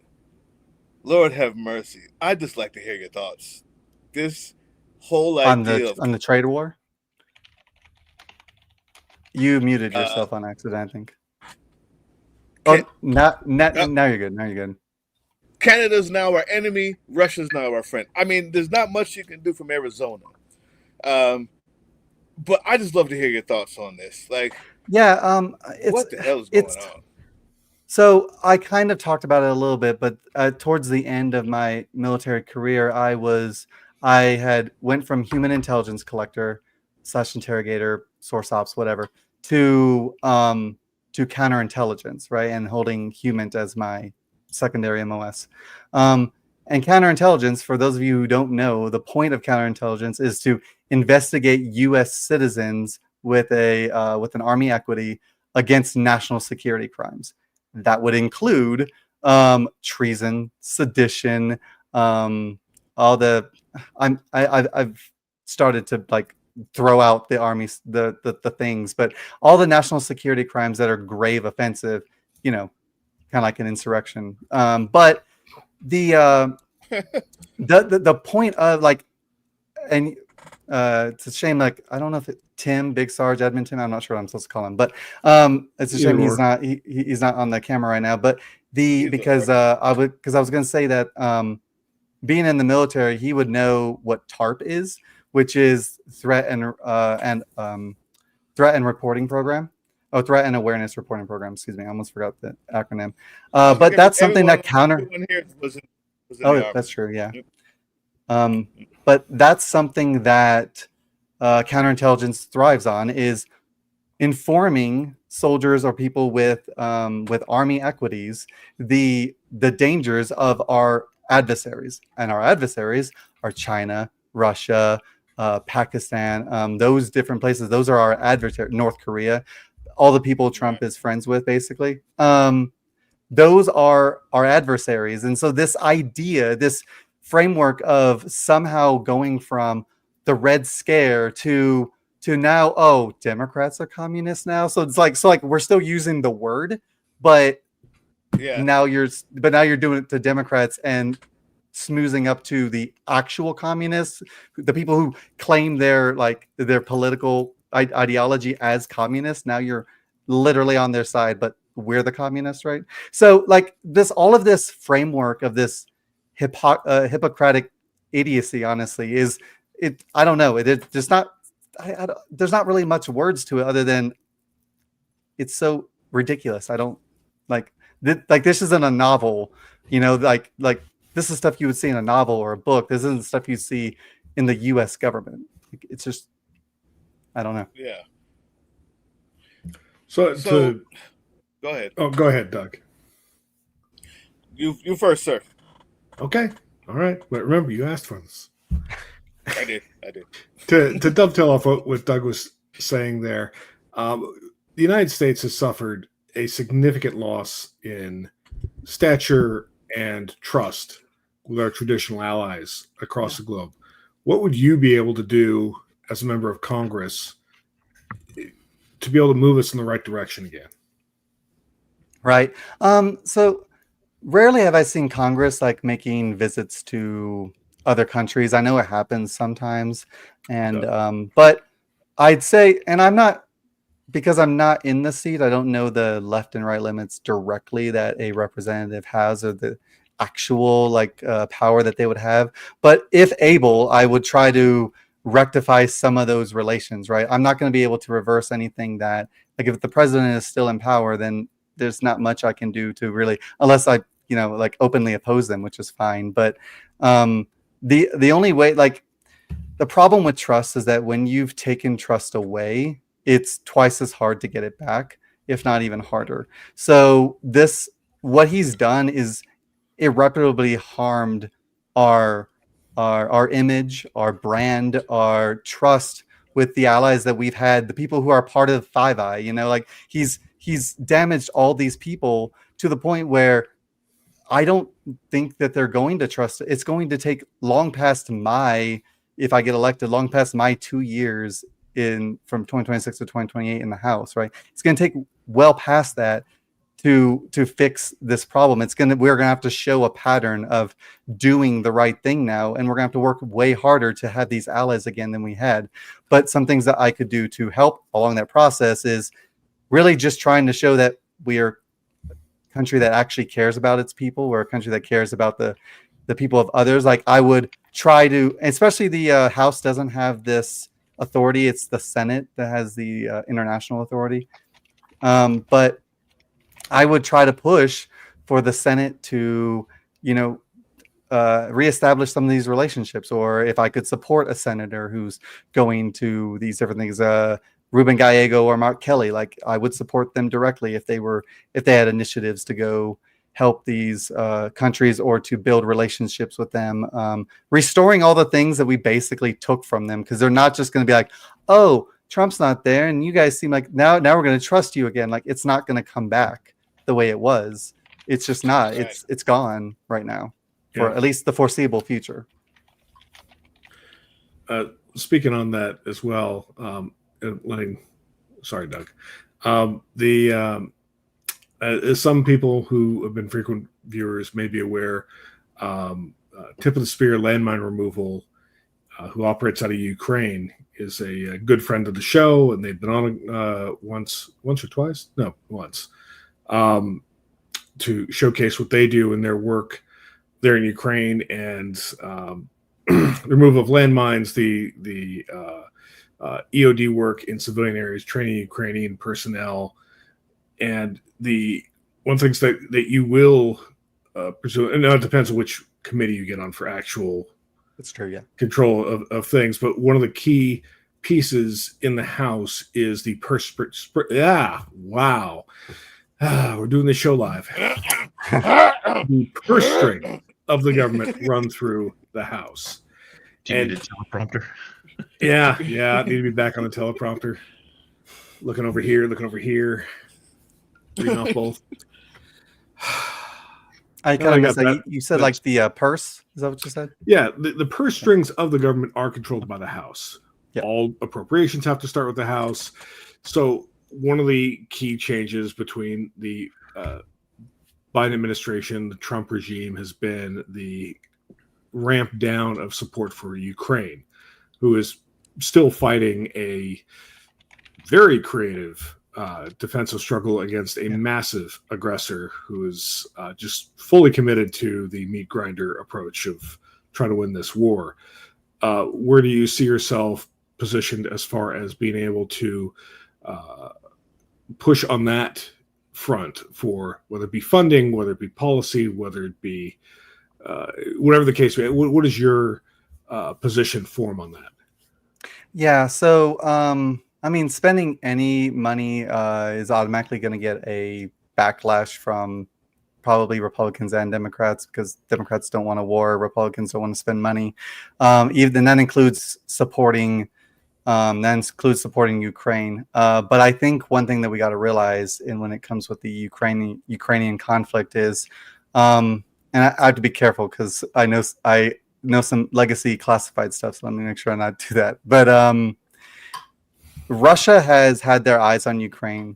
D: Lord have mercy, I'd just like to hear your thoughts. This whole idea
C: on the trade war. You muted yourself on accident, I think. Now you're good. Now you're good.
D: Canada's now our enemy. Russia's now our friend. I mean, there's not much you can do from Arizona. But I just love to hear your thoughts on this. Like,
C: what
D: the hell is going on?
C: So I kind of talked about it a little bit, but towards the end of my military career, I had went from human intelligence collector / interrogator, source ops, whatever, to counterintelligence, right? And holding HUMINT as my secondary MOS. And counterintelligence, for those of you who don't know, the point of counterintelligence is to investigate U.S. citizens with an army equity against national security crimes. That would include treason, sedition, I've started to like throw out the army, the things, but all the national security crimes that are grave offensive, kind of like an insurrection. But the point of like, and it's a shame. Like I don't know if Tim Big Sarge Edmonton. I'm not sure what I'm supposed to call him, but it's a
B: Either
C: shame he's
B: or.
C: not he's not on the camera right now. But
D: Either
C: because I was going to say that being in the military, he would know what TARP is, which is threat and reporting program. Oh, threat and awareness reporting program. Excuse me, I almost forgot the acronym. But that's something that
D: everyone here was in the
C: Oh,
D: Army.
C: that's true. Yeah.
D: Yep.
C: But that's something that counterintelligence thrives on, is informing soldiers or people with army equities the dangers of our adversaries, and our adversaries are China, Russia, Pakistan, those different places. Those are our adversaries. North Korea, all the people Trump is friends with, basically. Those are our adversaries, and so this idea, this framework of somehow going from the Red Scare to now, oh, Democrats are communists now. So it's like we're still using the word, but
D: Yeah.
C: now you're doing it to Democrats and smoozing up to the actual communists, the people who claim their political ideology as communists. Now you're literally on their side, but we're the communists, right? So like all of this framework of this Hippocratic idiocy, honestly, is it. I don't know. It just not. There's not really much words to it other than it's so ridiculous. I don't like this isn't a novel, like this is stuff you would see in a novel or a book. This isn't stuff you see in the U.S. government. It's just, I don't know.
D: Yeah.
B: So
D: go ahead.
B: Oh, go ahead, Doug.
D: You first, sir.
B: Okay. All right. But remember, you asked for this.
D: I did.
B: To dovetail off what Doug was saying there, the United States has suffered a significant loss in stature and trust with our traditional allies across the globe. What would you be able to do as a member of Congress to be able to move us in the right direction again?
C: Right. So rarely have I seen Congress like making visits to other countries. I know it happens sometimes, and but I'd say, and I'm not, because I'm not in the seat, I don't know the left and right limits directly that a representative has, or the actual power that they would have. But if able, I would try to rectify some of those relations, right? I'm not going to be able to reverse anything that, like, if the president is still in power, then there's not much I can do to really, unless I, openly oppose them, which is fine. But the only way, the problem with trust is that when you've taken trust away, it's twice as hard to get it back, if not even harder. So what he's done is irreparably harmed our image, our brand, our trust with the allies that we've had, the people who are part of Five Eye. He's damaged all these people to the point where I don't think that they're going to trust it. It's going to take long past if I get elected, long past my 2 years from 2026 to 2028 in the House, right? It's going to take well past that to fix this problem. We're going to have to show a pattern of doing the right thing now, and we're going to have to work way harder to have these allies again than we had. But some things that I could do to help along that process is really just trying to show that we are a country that actually cares about its people. We're a country that cares about the people of others. Like, I would try to, especially the House doesn't have this authority. It's the Senate that has the international authority. But I would try to push for the Senate to, reestablish some of these relationships, or if I could support a senator who's going to these different things, Ruben Gallego or Mark Kelly, I would support them directly if they had initiatives to go help these countries or to build relationships with them, restoring all the things that we basically took from them, because they're not just going to be like, oh, Trump's not there, and you guys seem like now we're going to trust you again. Like, it's not going to come back the way it was. It's just not.
D: Right.
C: It's gone right now for at least the foreseeable future.
B: Speaking on that as well, sorry, Doug. As some people who have been frequent viewers may be aware, tip of the spear landmine removal who operates out of Ukraine, is a good friend of the show, and they've been on once or twice, no, once, to showcase what they do in their work there in Ukraine, and removal of landmines, the EOD work in civilian areas, training Ukrainian personnel, and the one things that you will pursue, and now it depends on which committee you get on for actual
C: That's true. Yeah.
B: control of things, but one of the key pieces in the House is the we're doing this show live. The purse string of the government run through the House.
A: Do you need a teleprompter?
B: Yeah, I need to be back on the teleprompter. Looking over here, reading off both.
C: I kind of missed that. You said like the purse. Is that what you said?
B: Yeah, the purse strings of the government are controlled by the House.
C: Yep.
B: All appropriations have to start with the House. So one of the key changes between the Biden administration, the Trump regime, has been the ramp down of support for Ukraine, who is still fighting a very creative defensive struggle against a massive aggressor who is just fully committed to the meat grinder approach of trying to win this war. Where do you see yourself positioned as far as being able to push on that front for whether it be funding, whether it be policy, whether it be whatever the case may be? What is your position form on that?
C: Yeah. So, I mean, spending any money is automatically going to get a backlash from probably Republicans and Democrats, because Democrats don't want a war, Republicans don't want to spend money. Even that includes supporting Ukraine. But I think one thing that we got to realize, and when it comes with the Ukrainian conflict, is, and I have to be careful because I know some legacy classified stuff, so let me make sure I not do that. But Russia has had their eyes on Ukraine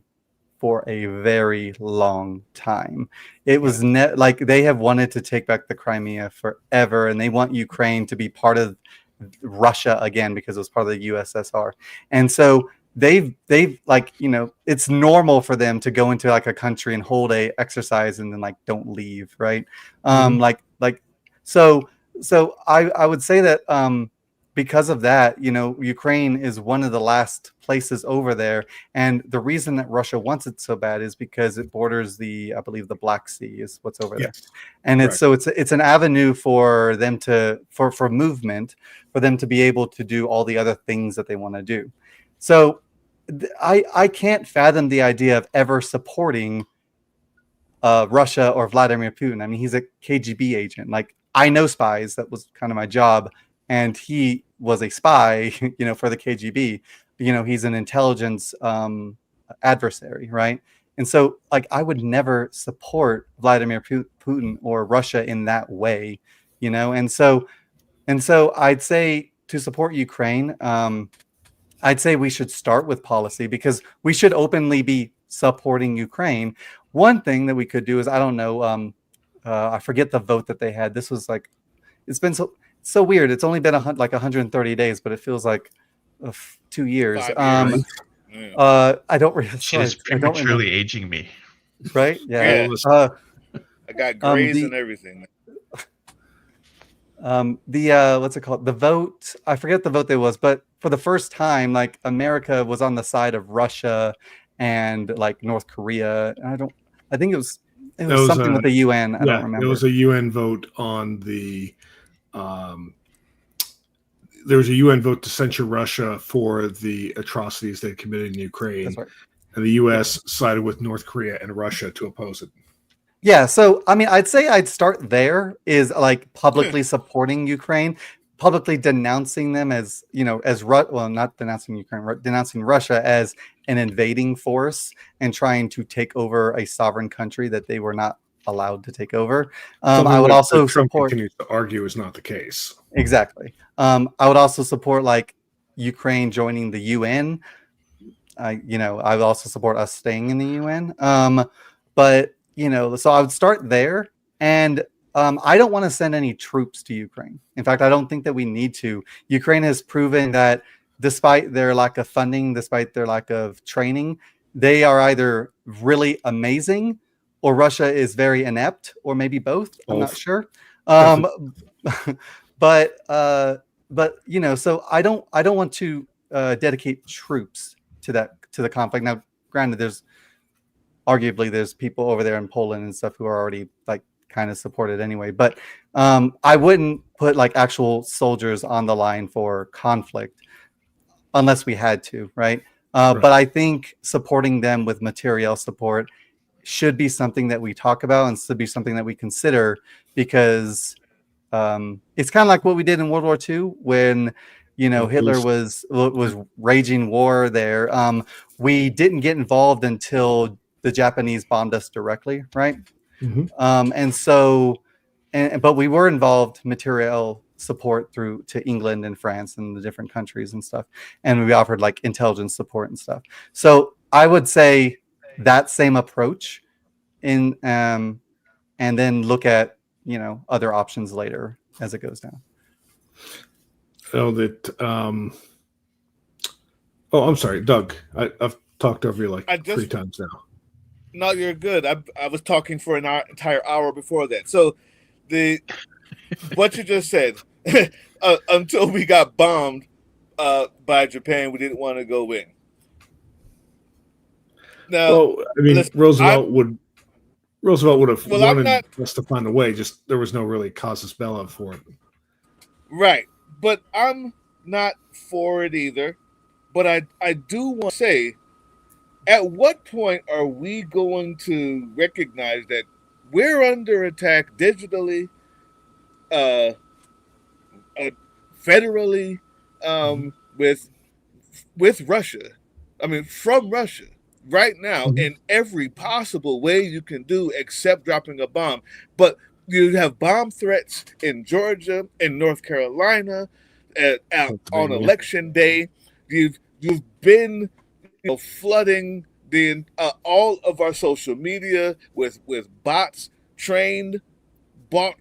C: for a very long time. It was like they have wanted to take back the Crimea forever, and they want Ukraine to be part of Russia again because it was part of the USSR. And so they've like, you know, it's normal for them to go into like a country and hold a exercise and then like don't leave, right? So I would say that because of that, you know, Ukraine is one of the last places over there, and the reason that Russia wants it so bad is because it borders I believe the Black Sea is what's over there, and it's an avenue for them for movement, for them to be able to do all the other things that they want to do. So I can't fathom the idea of ever supporting Russia or Vladimir Putin. I mean, he's a KGB agent. Like, I know spies. That was kind of my job. And he was a spy, you know, for the KGB. You know, he's an intelligence adversary, right? And so, like, I would never support Vladimir Putin or Russia in that way, you know. And so I'd say to support Ukraine, I'd say we should start with policy, because we should openly be supporting Ukraine. One thing that we could do is, I don't know, I forget the vote that they had. This was like, it's been so weird. It's only been like 130 days, but it feels like 2 years. I don't really.
A: She's prematurely aging me.
C: Right? Yeah.
D: I got grays and everything.
C: What's it called? The vote. I forget the vote there was, but for the first time, like, America was on the side of Russia and like North Korea. I think it was something with the UN. I don't remember.
B: It was a UN vote on the. There was a UN vote to censure Russia for the atrocities they committed in Ukraine.
C: That's right.
B: And the U.S. sided with North Korea and Russia to oppose it.
C: Yeah, so I mean, I'd say I'd start there, is like publicly supporting Ukraine, publicly denouncing them as, you know, not denouncing Ukraine, denouncing Russia as an invading force and trying to take over a sovereign country that they were not allowed to take over. I would also
B: Trump
C: support.
B: continues to argue is not the case.
C: Exactly. I would also support like Ukraine joining the UN. I would also support us staying in the UN. But, you know, so I would start there. And I don't want to send any troops to Ukraine. In fact, I don't think that we need to. Ukraine has proven that despite their lack of funding, despite their lack of training, they are either really amazing or Russia is very inept, or maybe both. I'm not
B: Both.
C: sure. But you know, so I don't want to dedicate troops to the conflict. Now, granted, arguably there's people over there in Poland and stuff who are already like kind of supported anyway, but I wouldn't put like actual soldiers on the line for conflict unless we had to, right?
B: Right.
C: But I think supporting them with material support should be something that we talk about and should be something that we consider, because it's kind of like what we did in World War II when, you know, Hitler was raging war there. We didn't get involved until the Japanese bombed us directly, right?
B: Mhm.
C: But we were involved material support through to England and France and the different countries and stuff, and we offered like intelligence support and stuff. So I would say that same approach in and then look at, you know, other options later as it goes down.
B: Oh, that. Oh, I'm sorry, Doug. I've talked over you like 3 times now.
D: No, you're good. I was talking for an entire hour before that. So what you just said, until we got bombed by Japan, we didn't want to go in. Now,
B: Well, I mean,
D: listen,
B: Roosevelt would have
D: Well,
B: wanted us to find a way. Just there was no really casus belli for it.
D: right, but I'm not for it either. But I do want to say, at what point are we going to recognize that we're under attack digitally, federally, with Russia? I mean, from Russia right now, in every possible way you can do except dropping a bomb. But you have bomb threats in Georgia, in North Carolina, on election day. You've been flooding all of our social media with bots bought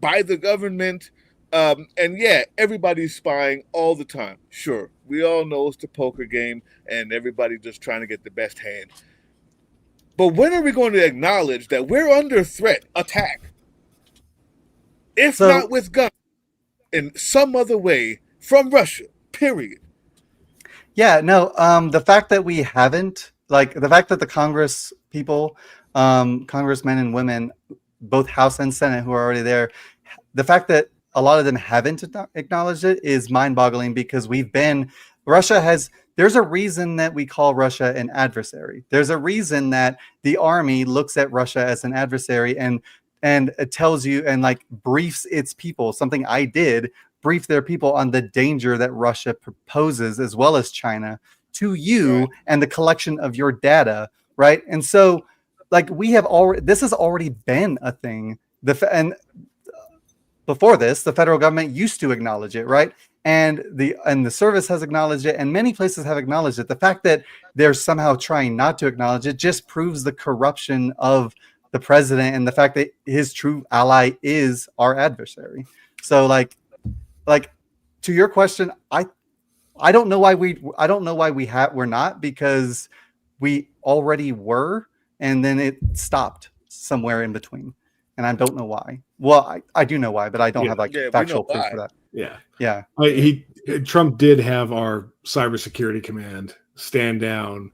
D: by the government. And yeah, everybody's spying all the time. Sure, we all know it's the poker game and everybody just trying to get the best hand. But when are we going to acknowledge that we're under attack? If not with guns, in some other way from Russia, period.
C: Yeah, no, the fact that we haven't, like the fact that the Congress people, congressmen and women, both House and Senate who are already there, the fact that a lot of them haven't acknowledged it is mind-boggling, because there's a reason that we call Russia an adversary. There's a reason that the army looks at Russia as an adversary and it tells you and like briefs its people, something I did, brief their people on the danger that Russia proposes, as well as China, to you, right, and the collection of your data, right? And so like this has already been a thing. And before this, the federal government used to acknowledge it, right? And the service has acknowledged it, and many places have acknowledged it. The fact that they're somehow trying not to acknowledge it just proves the corruption of the president and the fact that his true ally is our adversary. So like to your question, I don't know why we're not, because we already were, and then it stopped somewhere in between. And I don't know why. Well, I do know why, but I don't have factual proof for that. Yeah.
B: Trump did have our cybersecurity command stand down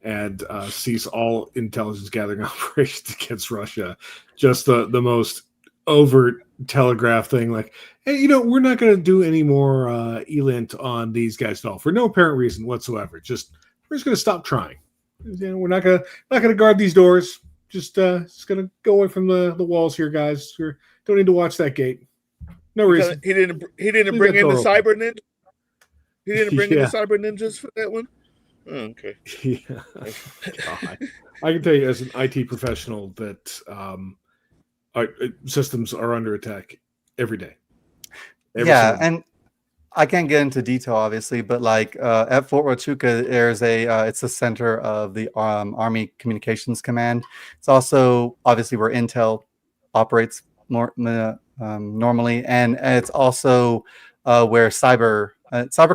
B: and cease all intelligence gathering operations against Russia. Just the most overt telegraph thing, like, hey, we're not going to do any more ELINT on these guys at all for no apparent reason whatsoever. We're just going to stop trying. We're not going to guard these doors. Just going to go away from the walls here, guys. We don't need to watch that gate. No reason.
D: He didn't bring in the cyber ninja. He didn't bring in the cyber ninjas for that one. Oh, okay.
B: Yeah. God. I can tell you as an IT professional that our systems are under attack every day.
C: And I can't get into detail, obviously, but like at Fort Huachuca, there's it's the center of the Army Communications Command. It's also obviously where Intel operates normally, and it's also where cyber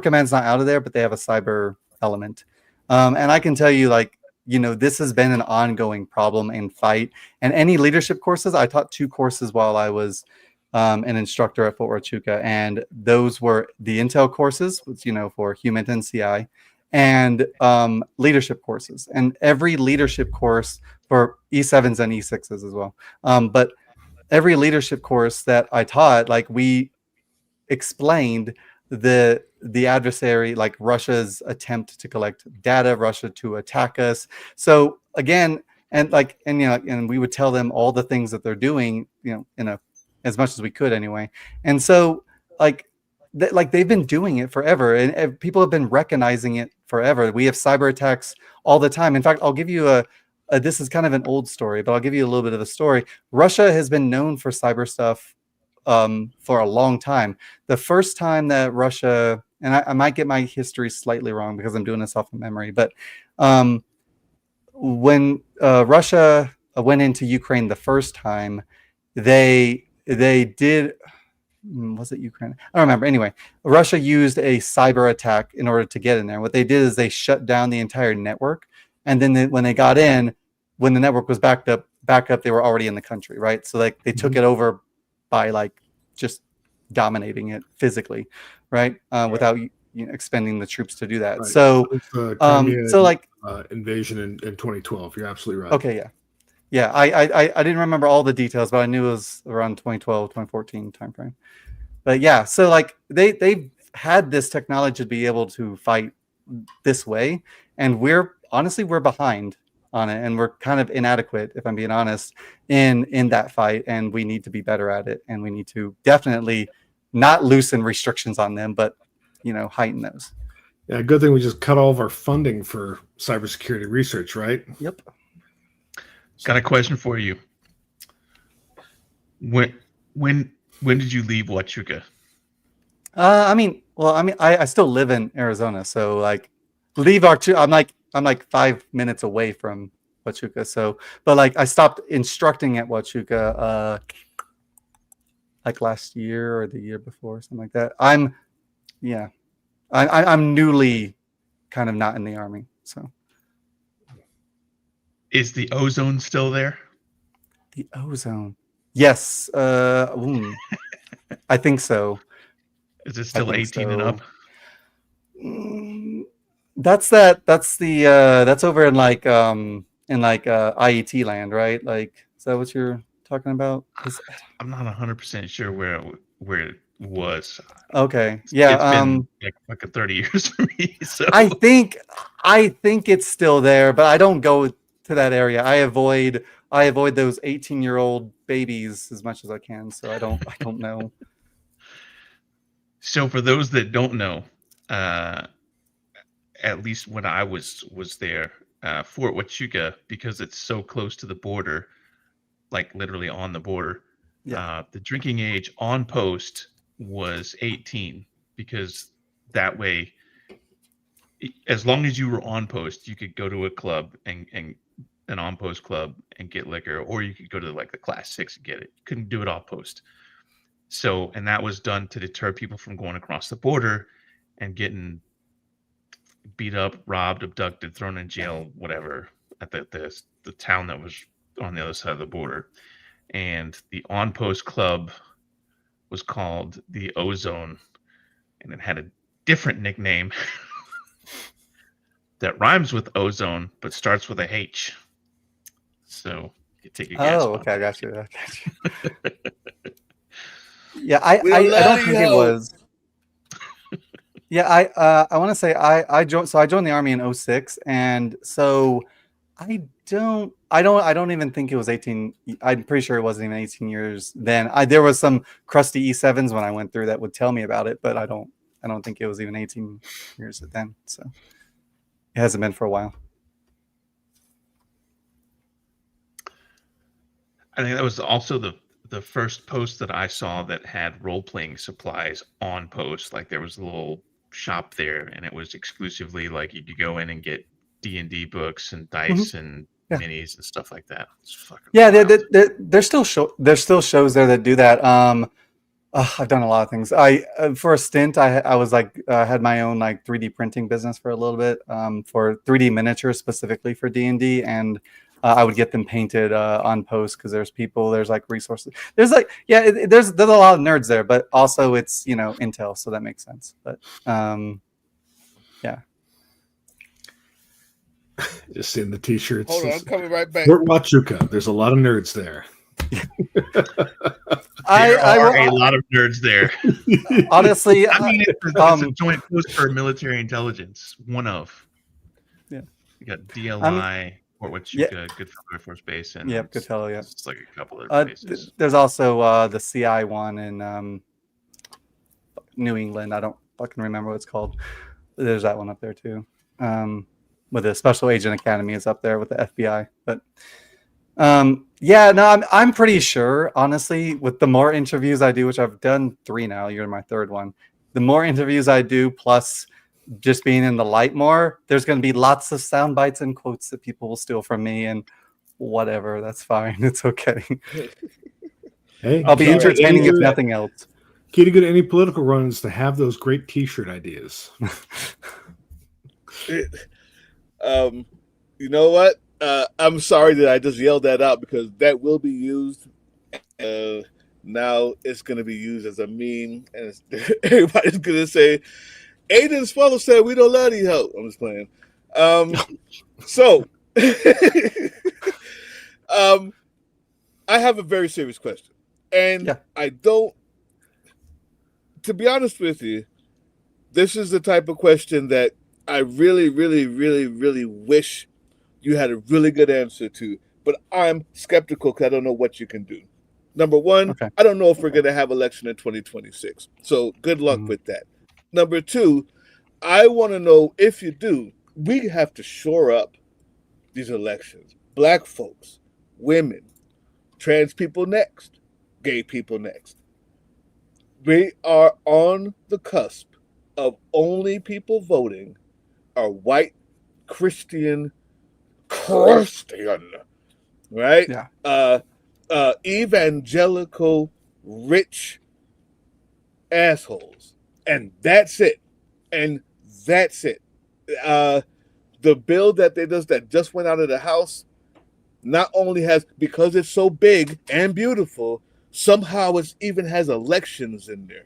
C: command's not out of there, but they have a cyber element. And I can tell you, like, this has been an ongoing problem and fight. And any leadership courses, I taught 2 courses while I was an instructor at Fort Huachuca, and those were the Intel courses, which, for human NCI, and leadership courses. And every leadership course for E7s and E6s as well. But every leadership course that I taught, like, we explained the adversary, like Russia's attempt to collect data, Russia to attack us. So again, and we would tell them all the things that they're doing, as much as we could anyway. And so they've been doing it forever, and people have been recognizing it forever. We have cyber attacks all the time. In fact, I'll give you this is kind of an old story, but I'll give you a little bit of a story. Russia has been known for cyber stuff for a long time. The first time that Russia, and I might get my history slightly wrong because I'm doing this off of memory, but when Russia went into Ukraine the first time, they did. Was it Ukraine? I don't remember. Anyway, Russia used a cyber attack in order to get in there. What they did is they shut down the entire network, and then when they got in, when the network was backed up, they were already in the country, right? So they took it over by just dominating it physically, right? Without expending the troops to do that. Right. So,
B: invasion in 2012. You're absolutely right.
C: Okay, yeah. I didn't remember all the details, but I knew it was around 2012, 2014 timeframe. But yeah, so they've had this technology to be able to fight this way, and we're behind on it, and we're kind of inadequate, if I'm being honest, in that fight, and we need to be better at it, and we need to definitely not loosen restrictions on them, but heighten those.
B: Yeah, good thing we just cut all of our funding for cybersecurity research, right?
C: Yep.
A: Got a question for you. When did you leave Huachuca?
C: I still live in Arizona, so leave Huachuca. I'm 5 minutes away from Huachuca, so but I stopped instructing at Huachuca last year or the year before, something like that. I'm newly kind of not in the Army, so.
A: Is the ozone still there?
C: The ozone, yes. I think so.
A: Is it still 18 and up?
C: That's over in IET land, right? Is that what you're talking about?
A: I'm not 100% sure where it was.
C: Okay, yeah.
A: It's been like 30 years for me. So
C: I think it's still there, but I don't go to that area. I avoid those 18-year-old babies as much as I can. So I don't know.
A: So for those that don't know, at least when I was there, Fort Huachuca, because it's so close to the border, literally on the border, the drinking age on post was 18, because that way, as long as you were on post, you could go to a club and an on post club and get liquor, or you could go to the class 6 and get it. You couldn't do it off post. So, and that was done to deter people from going across the border and getting beat up, robbed, abducted, thrown in jail, whatever, at the town that was on the other side of the border. And the on post club was called the Ozone, and it had a different nickname that rhymes with ozone but starts with a H. So you take a guess.
C: Oh, okay, I got you. Yeah, I don't think it was. Yeah, I want to say I joined. So I joined the Army in 2006, and so I don't even think it was 18. I'm pretty sure it wasn't even 18 years then. There was some crusty E7s when I went through that would tell me about it, but I don't think it was even 18 years then. So it hasn't been for a while.
A: I think that was also the first post that I saw that had role-playing supplies on post. There was a little shop there, and it was exclusively you could go in and get D&D books and dice and
C: Yeah.
A: minis and stuff like that. It's fucking
C: Yeah,
A: wild.
C: there's still shows there that do that. I've done a lot of things. I for a stint, I was like had my own like 3D printing business for a little bit, for 3D miniatures specifically for D&D, and I would get them painted on post because there's like resources. There's like there's a lot of nerds there, but also it's Intel, so that makes sense. But yeah.
B: Just in the t-shirts.
D: Hold on, I'm coming right back.
B: Fort Huachuca. There's a lot of nerds there.
A: There are a lot of nerds there.
C: Honestly,
A: I mean, it's a joint post for military intelligence. One of.
C: Yeah.
A: You got DLI, Fort Huachuca, Goodfellow Air Force Base, and
C: Goodfellow. Yeah.
A: It's like a couple other places.
C: There's also the CI one in New England. I don't fucking remember what it's called. There's that one up there too. With the Special Agent Academy is up there with the FBI. But I'm pretty sure, honestly, with the more interviews I do, which I've done 3 now, you're my 3rd one. The more interviews I do, plus just being in the light more, there's going to be lots of sound bites and quotes that people will steal from me, and whatever, that's fine. It's okay.
B: Hey,
C: I'll be entertaining if nothing else.
B: Key to get any political runs to have those great t-shirt ideas.
D: You know what? I'm sorry that I just yelled that out because that will be used. Now it's going to be used as a meme, and everybody's going to say, Aiden Swallow said we don't love these hoes. I'm just playing. So, I have a very serious question. And I don't, to be honest with you, this is the type of question that I really, really, really, really wish you had a really good answer to, but I'm skeptical because I don't know what you can do. Number one, I don't know if we're going to have election in 2026. So good luck with that. Number two, I want to know if you do, we have to shore up these elections. Black folks, women, trans people next, gay people next. We are on the cusp of only people voting are white Christian, right?
C: Yeah.
D: Evangelical, rich assholes. And that's it. And that's it. The bill that just went out of the House not only has, because it's so big and beautiful, somehow it even has elections in there.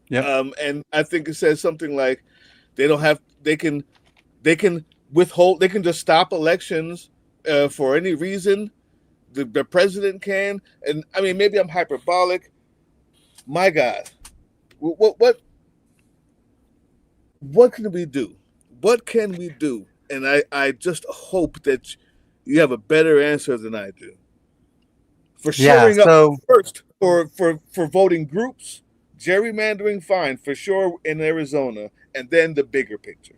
C: Yeah.
D: And I think it says something like they can withhold, they can just stop elections for any reason. The president can, and I mean, maybe I'm hyperbolic. My God, what can we do? What can we do? And I just hope that you have a better answer than I do. For showing up first for voting groups, gerrymandering, fine, for sure in Arizona, and then the bigger picture.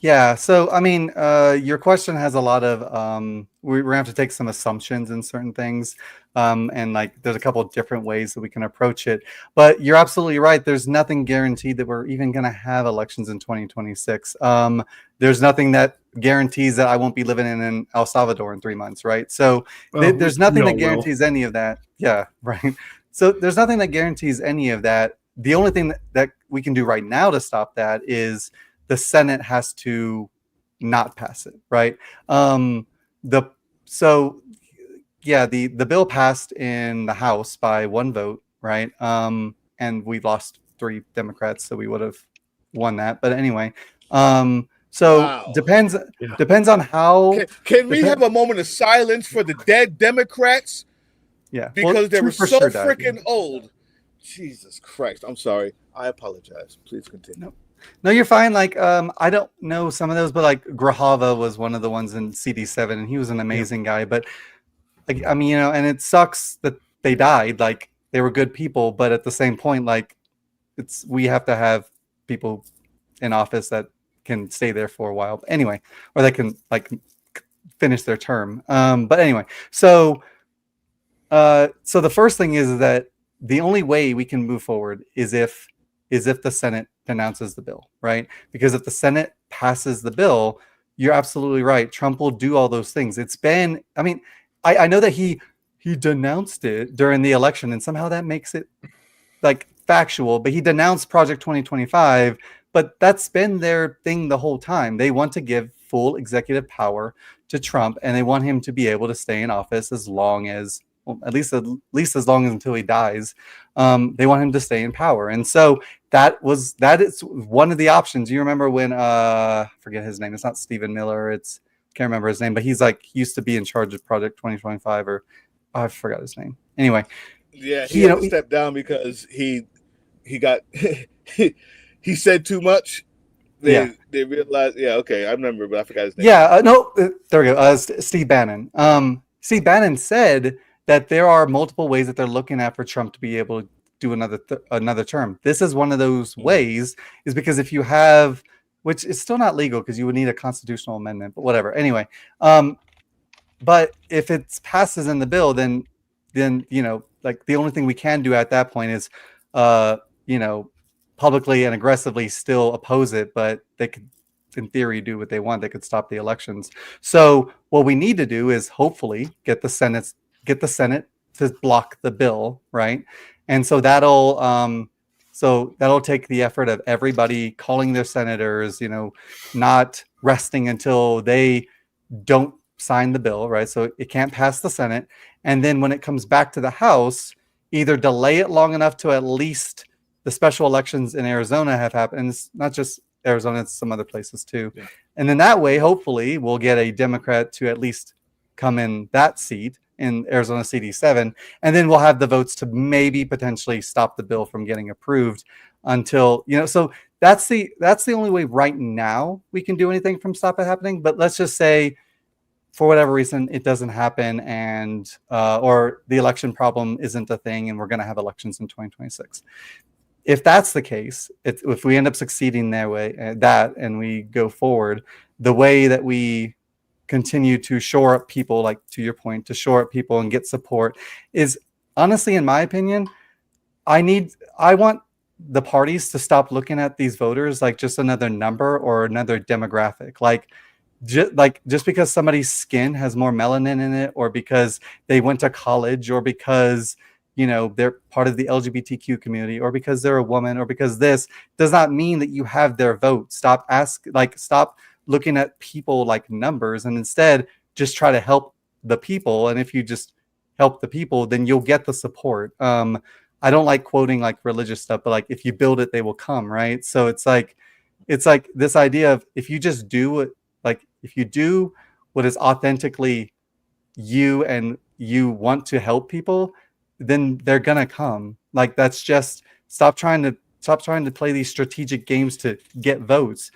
C: Yeah, so I mean, your question has a lot of we're gonna have to take some assumptions in certain things, and like there's a couple of different ways that we can approach it. But you're absolutely right. There's nothing guaranteed that we're even gonna have elections in 2026. There's nothing that guarantees that I won't be living in El Salvador in 3 months, right? So there's nothing that guarantees any of that. Yeah, right. So there's nothing that guarantees any of that. The only thing that we can do right now to stop that is the Senate has to not pass it, right? The bill passed in the House by 1 vote, right? And we lost 3 Democrats, so we would have won that. But anyway, depends on how.
D: Can we have a moment of silence for the dead Democrats?
C: Yeah,
D: because they were so freaking old. Jesus Christ! I'm sorry. I apologize. Please continue.
C: No, you're fine. Like, I don't know some of those, but like Grajava was one of the ones in CD7, and he was an amazing guy. But like, I mean, and it sucks that they died. Like, they were good people, but at the same point, like, we have to have people in office that can stay there for a while. Anyway, or they can like finish their term. But anyway, so the first thing is that the only way we can move forward is if the Senate announces the bill, right? Because if the Senate passes the bill, you're absolutely right. Trump will do all those things. It's been, I mean, I know that he denounced it during the election, and somehow that makes it like factual, but he denounced Project 2025, but that's been their thing the whole time. They want to give full executive power to Trump, and they want him to be able to stay in office as long as, well, at least as long as until he dies. They want him to stay in power, and so that is one of the options. You remember when I forget his name? It's not Stephen Miller. It's can't remember his name, but he's like he used to be in charge of Project 2025, or I forgot his name. Anyway,
D: Yeah, he had to step down because he got he said too much. They realized. Yeah, okay, I remember, but I forgot his name.
C: Yeah, no, there we go. Steve Bannon. Steve Bannon said that there are multiple ways that they're looking at for Trump to be able to do another term. This is one of those ways, is because if you have, which is still not legal because you would need a constitutional amendment, but whatever. Anyway, but if it passes in the bill, then like the only thing we can do at that point is, publicly and aggressively still oppose it, but they could, in theory, do what they want. They could stop the elections. So what we need to do is hopefully get the Senate to block the bill, right? And so that'll take the effort of everybody calling their senators, not resting until they don't sign the bill, right? So it can't pass the Senate. And then when it comes back to the House, either delay it long enough to at least the special elections in Arizona have happened. And it's not just Arizona, it's some other places too. Yeah. And then that way, hopefully, we'll get a Democrat to at least come in that seat in Arizona CD7. And then we'll have the votes to maybe potentially stop the bill from getting approved until, so that's the only way right now we can do anything from stop it happening. But let's just say, for whatever reason, it doesn't happen, and or the election problem isn't a thing, and we're going to have elections in 2026. If that's the case, if we end up succeeding and we go forward, the way that we continue to shore up people, like to your point, to shore up people and get support is, honestly, in my opinion, I want the parties to stop looking at these voters like just another number or another demographic. Just because somebody's skin has more melanin in it, or because they went to college, or because they're part of the LGBTQ community, or because they're a woman, or because this does not mean that you have their vote. Stop looking at people like numbers, and instead just try to help the people. And if you just help the people, then you'll get the support. I don't like quoting like religious stuff, but like if you build it, they will come, right? So it's like this idea of if you just do it, like if you do what is authentically you and you want to help people, then they're gonna come. Like that's just stop trying to play these strategic games to get votes.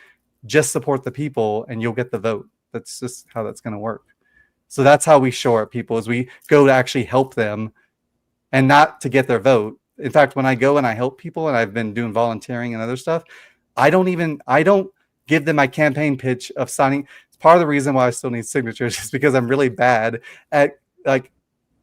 C: Just support the people and you'll get the vote. That's just how that's gonna work. So that's how we shore up people, is we go to actually help them and not to get their vote. In fact, when I go and I help people, and I've been doing volunteering and other stuff, I don't give them my campaign pitch of signing. It's part of the reason why I still need signatures, is because I'm really bad at like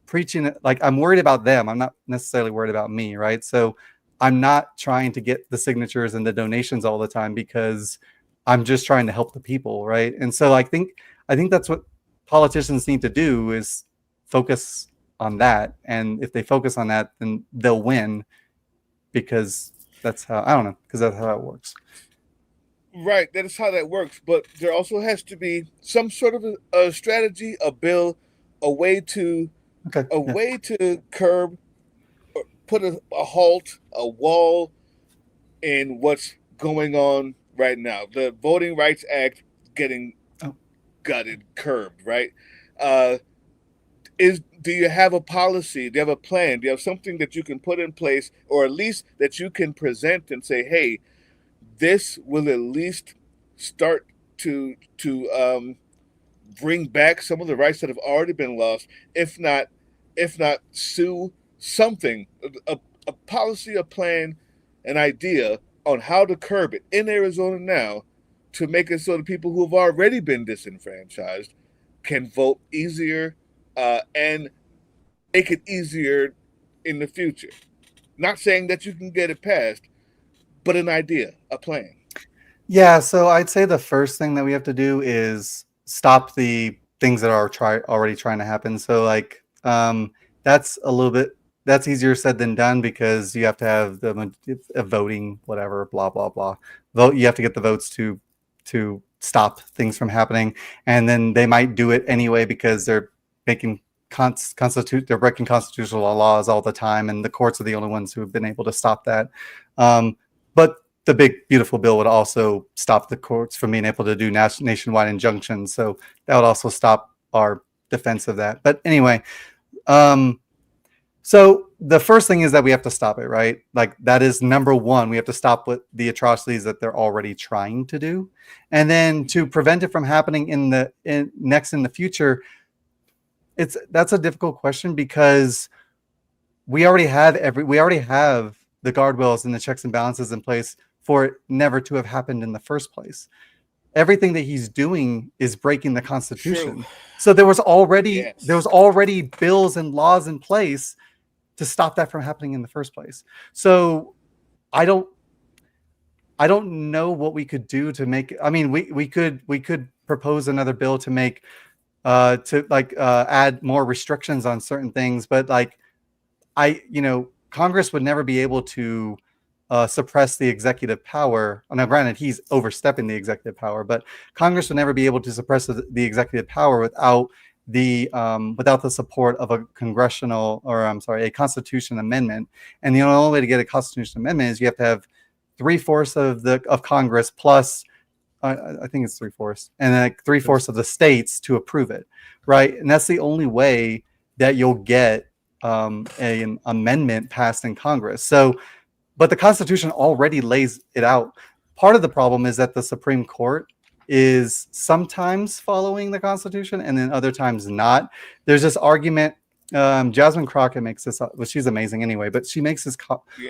C: preaching. Like I'm worried about them. I'm not necessarily worried about me, right? So I'm not trying to get the signatures and the donations all the time, because I'm just trying to help the people, right? And so I think that's what politicians need to do, is focus on that. And if they focus on that, then they'll win, because that's how it works.
D: Right, that is how that works. But there also has to be some sort of a strategy, a bill, a way to curb, or put a halt, a wall in what's going on right now. The Voting Rights Act getting gutted, curbed, right? Do you have a policy? Do you have a plan? Do you have something that you can put in place, or at least that you can present and say, hey, this will at least start to bring back some of the rights that have already been lost, if not sue something, a policy, a plan, an idea on how to curb it in Arizona now, to make it so the people who have already been disenfranchised can vote easier, and make it easier in the future. Not saying that you can get it passed, but an idea, a plan.
C: Yeah, so I'd say the first thing that we have to do is stop the things that are already trying to happen. So like that's a little bit that's easier said than done because you have to have a voting, whatever, blah blah blah. Vote. You have to get the votes to stop things from happening, and then they might do it anyway because they're making they're breaking constitutional laws all the time, and the courts are the only ones who have been able to stop that. But the big beautiful bill would also stop the courts from being able to do nationwide injunctions, so that would also stop our defense of that. But anyway, so the first thing is that we have to stop it, right? Like that is number one. We have to stop with the atrocities that they're already trying to do, and then to prevent it from happening in the future. That's a difficult question because we already have the guardrails and the checks and balances in place for it never to have happened in the first place. Everything that he's doing is breaking the Constitution.
D: True.
C: So there was already
D: Yes.
C: bills and laws in place to stop that from happening in the first place. So I don't know what we could do to make. I mean, we could propose another bill to make add more restrictions on certain things, but like Congress would never be able to suppress the executive power. Now, granted, he's overstepping the executive power, but Congress would never be able to suppress the executive power without the support of a a constitution amendment. And the only way to get a constitution amendment is you have to have 3/4 of Congress plus I think it's 3/4, and then like 3/4 of the states to approve it, right? And that's the only way that you'll get an amendment passed in Congress. So, but the Constitution already lays it out. Part of the problem is that the Supreme Court is sometimes following the Constitution and then other times not. There's this argument. Jasmine Crockett makes this, well, she's amazing anyway, but she makes this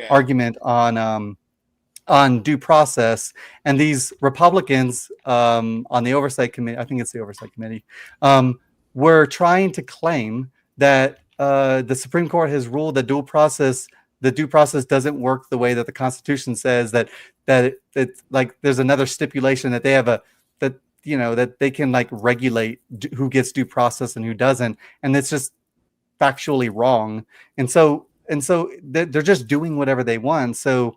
C: argument on due process, and these Republicans on the oversight committee, I think it's the oversight committee, were trying to claim that the Supreme Court has ruled that the due process doesn't work the way that the Constitution says, that it's like there's another stipulation that they have that they can like regulate who gets due process and who doesn't, and it's just factually wrong. And so they're just doing whatever they want. So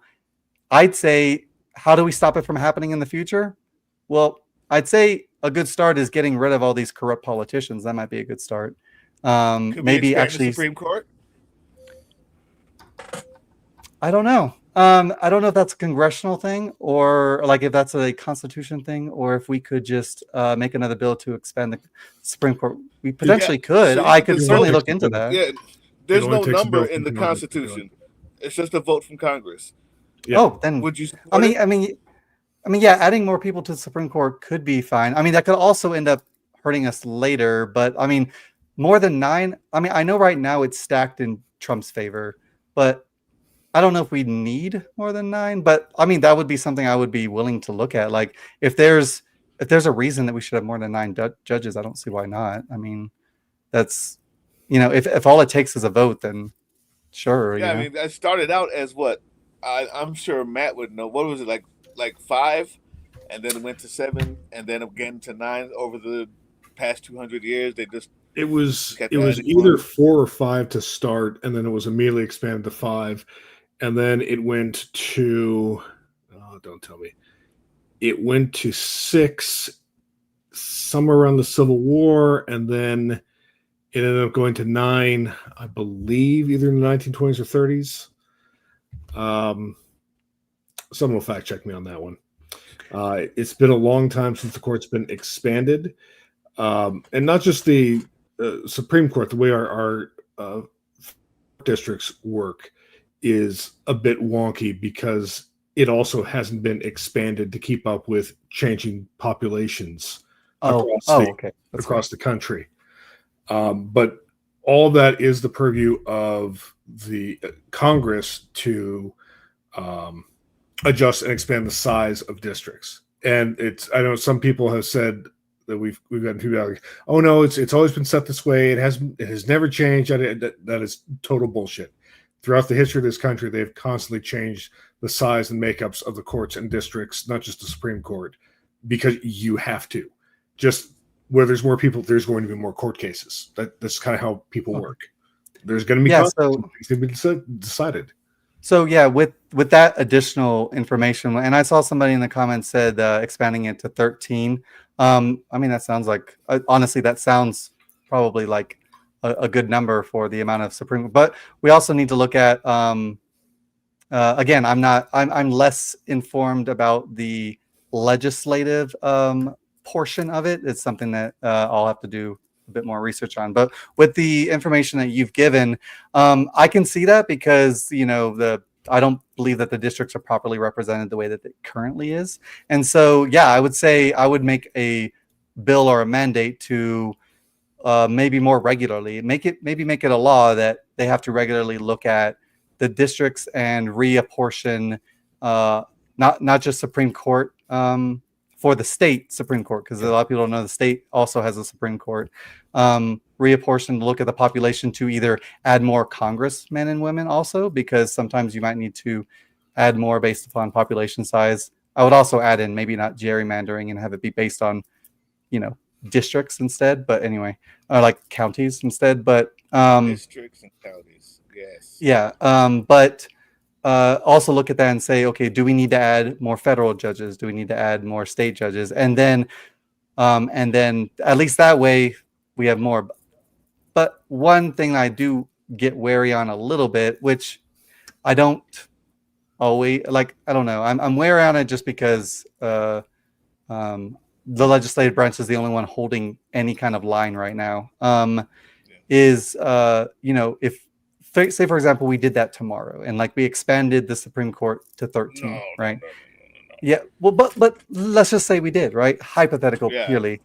C: I'd say, how do we stop it from happening in the future? Well, I'd say a good start is getting rid of all these corrupt politicians. That might be a good start. Maybe actually
D: the Supreme Court.
C: I don't know. I don't know if that's a congressional thing or like if that's a constitution thing, or if we could just make another bill to expand the Supreme Court. We potentially could.
D: So
C: I could certainly look
B: takes
C: into
B: a
C: that.
D: Yeah, there's
B: only
D: no
B: takes a
D: number
B: bill
D: in the
B: from Congress to do it.
D: Constitution. It's just a vote from Congress.
B: Yeah.
C: Oh, then
D: Would you?
C: I mean, yeah, adding more people to the Supreme Court could be fine. I mean, that could also end up hurting us later, but I mean, more than 9. I mean, I know right now it's stacked in Trump's favor, but I don't know if we need more than 9. But I mean, that would be something I would be willing to look at. Like, if there's a reason that we should have more than 9 judges, I don't see why not. I mean, that's if all it takes is a vote, then sure.
D: Yeah, I mean, that started out as what I'm sure Matt would know. What was it like 5, and then it went to 7, and then again to 9 over the past 200 years. They just
B: It was
D: kept
B: either
D: adding
B: 4 or 5 to start, and then it was immediately expanded to 5, and then it went to don't tell me, it went to 6 somewhere around the Civil War, and then it ended up going to 9, I believe, either in the 1920s or 30s. Someone will fact check me on that one. It's been a long time since the court's been expanded, and not just the Supreme Court. The way our districts work is a bit wonky because it also hasn't been expanded to keep up with changing populations across the country. But all that is the purview of the Congress to adjust and expand the size of districts. And I know some people have said that we've gotten feedback like, oh no, it's always been set this way. It has never changed. That is total bullshit. throughout the history of this country, they've constantly changed the size and makeups of the courts and districts, not just the Supreme Court, because you have to. Just where there's more people, there's going to be more court cases. That's kind of how people work. There's going to be things to be decided.
C: So yeah, with that additional information, and I saw somebody in the comments said expanding it to 13. I mean, that sounds like honestly, that sounds probably like a good number for the amount of Supreme. But we also need to look at again. I'm less informed about the legislative portion of it. It's something that I'll have to do a bit more research on. But with the information that you've given, I can see that because I don't believe that the districts are properly represented the way that it currently is. And so, yeah, I would say I would make a bill or a mandate to maybe more regularly make it a law that they have to regularly look at the districts and reapportion not just Supreme Court for the state Supreme Court, because a lot of people don't know the state also has a Supreme Court. Reapportion to look at the population to either add more congressmen and women also, because sometimes you might need to add more based upon population size. I would also add in maybe not gerrymandering and have it be based on, districts instead. But anyway, like counties instead. But
D: districts and counties, yes.
C: Yeah, but also look at that and say, okay, do we need to add more federal judges? Do we need to add more state judges? And then at least that way we have more. But one thing I do get wary on a little bit, which I don't always like. I don't know. I'm wary on it just because the legislative branch is the only one holding any kind of line right now. Is if say for example we did that tomorrow and like we expanded the Supreme Court to 13, right? No. Yeah, well, but let's just say we did, right? Hypothetical, purely.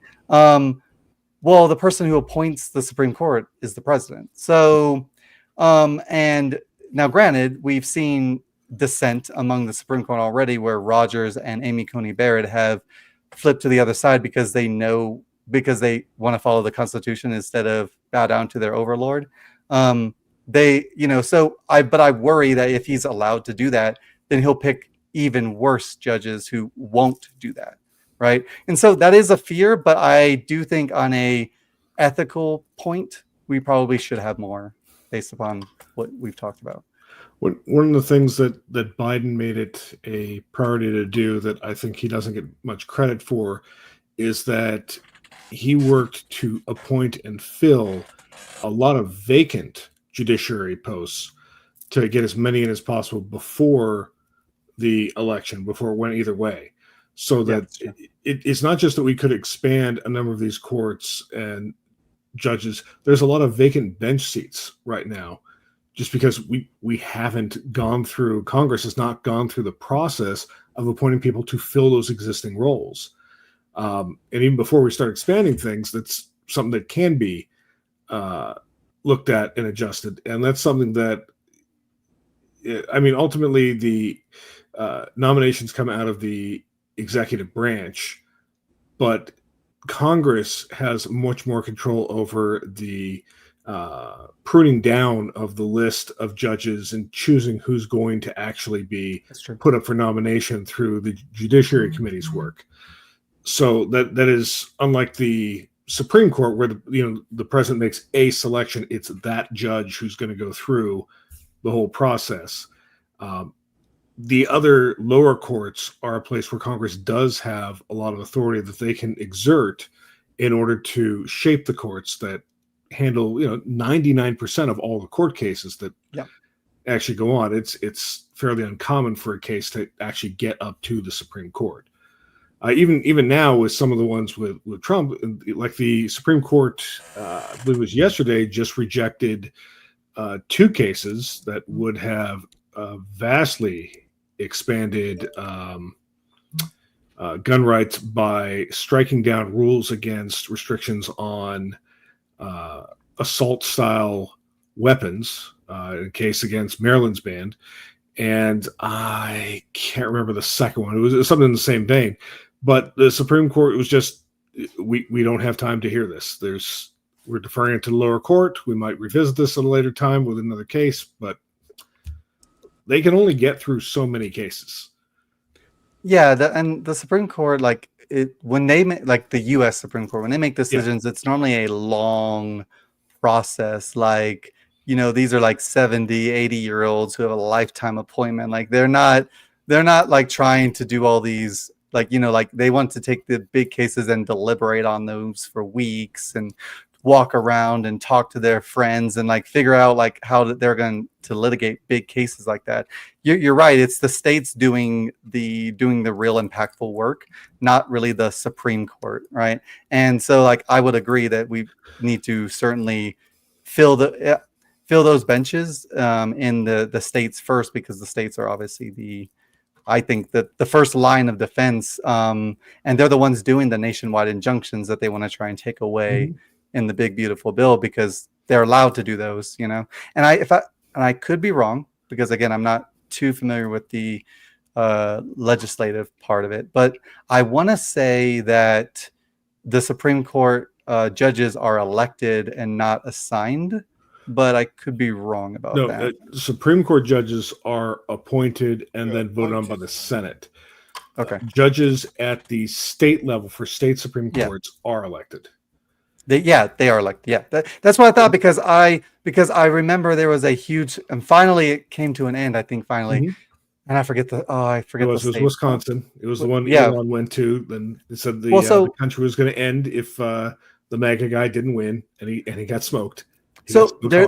C: Well, the person who appoints the Supreme Court is the president. So, and now granted, we've seen dissent among the Supreme Court already, where Rogers and Amy Coney Barrett have flipped to the other side because they want to follow the Constitution instead of bow down to their overlord. But I worry that if he's allowed to do that, then he'll pick even worse judges who won't do that, right? And so that is a fear, but I do think on a ethical point, we probably should have more based upon what we've talked about.
B: One of the things that Biden made it a priority to do that I think he doesn't get much credit for is that he worked to appoint and fill a lot of vacant judiciary posts to get as many in as possible before the election, before it went either way. So that it's not just that we could expand a number of these courts and judges. There's a lot of vacant bench seats right now, just because we haven't gone through, Congress has not gone through the process of appointing people to fill those existing roles. And even before we start expanding things, that's something that can be looked at and adjusted. And that's something that, ultimately the nominations come out of the executive branch, but Congress has much more control over the pruning down of the list of judges and choosing who's going to actually be put up for nomination through the Judiciary Committee's work. So that is unlike the Supreme Court, where the president makes a selection. It's that judge who's going to go through the whole process. The other lower courts are a place where Congress does have a lot of authority that they can exert in order to shape the courts that handle 99% of all the court cases that actually go on. It's fairly uncommon for a case to actually get up to the Supreme Court. Even now with some of the ones with Trump, like the Supreme Court, I believe it was yesterday, just rejected 2 cases that would have vastly expanded gun rights by striking down rules against restrictions on assault-style weapons, in a case against Maryland's ban. And I can't remember the second one. It was something in the same vein. But the Supreme Court was just, we don't have time to hear this. We're deferring it to the lower court. We might revisit this at a later time with another case, but they can only get through so many cases.
C: Yeah, and the Supreme Court, like when they make, like the U.S. Supreme Court, when they make decisions, it's normally a long process. Like, these are like 70, 80-year-olds who have a lifetime appointment. Like they're not like trying to do all these, like, like they want to take the big cases and deliberate on those for weeks and walk around and talk to their friends and like figure out like how they're going to litigate big cases like that. You're right. It's the states doing the real impactful work, not really the Supreme Court, right? And so, like, I would agree that we need to certainly fill those benches in the states first, because the states are obviously I think that the first line of defense, and they're the ones doing the nationwide injunctions that they want to try and take away in the big beautiful bill, because they're allowed to do those, And I could be wrong, because again, I'm not too familiar with the legislative part of it, but I want to say that the Supreme Court judges are elected and not assigned, but I could be wrong about that.
B: Supreme Court judges are appointed and then voted on by the Senate.
C: Okay.
B: Judges at the state level for state Supreme Courts are elected.
C: They are elected. Yeah, that's what I thought, because I remember there was a huge, and finally it came to an end. I think finally, and I forget the
B: It was Wisconsin. It was the one Elon went to. Then it said the country was going to end if the MAGA guy didn't win, and he got smoked.
C: So there's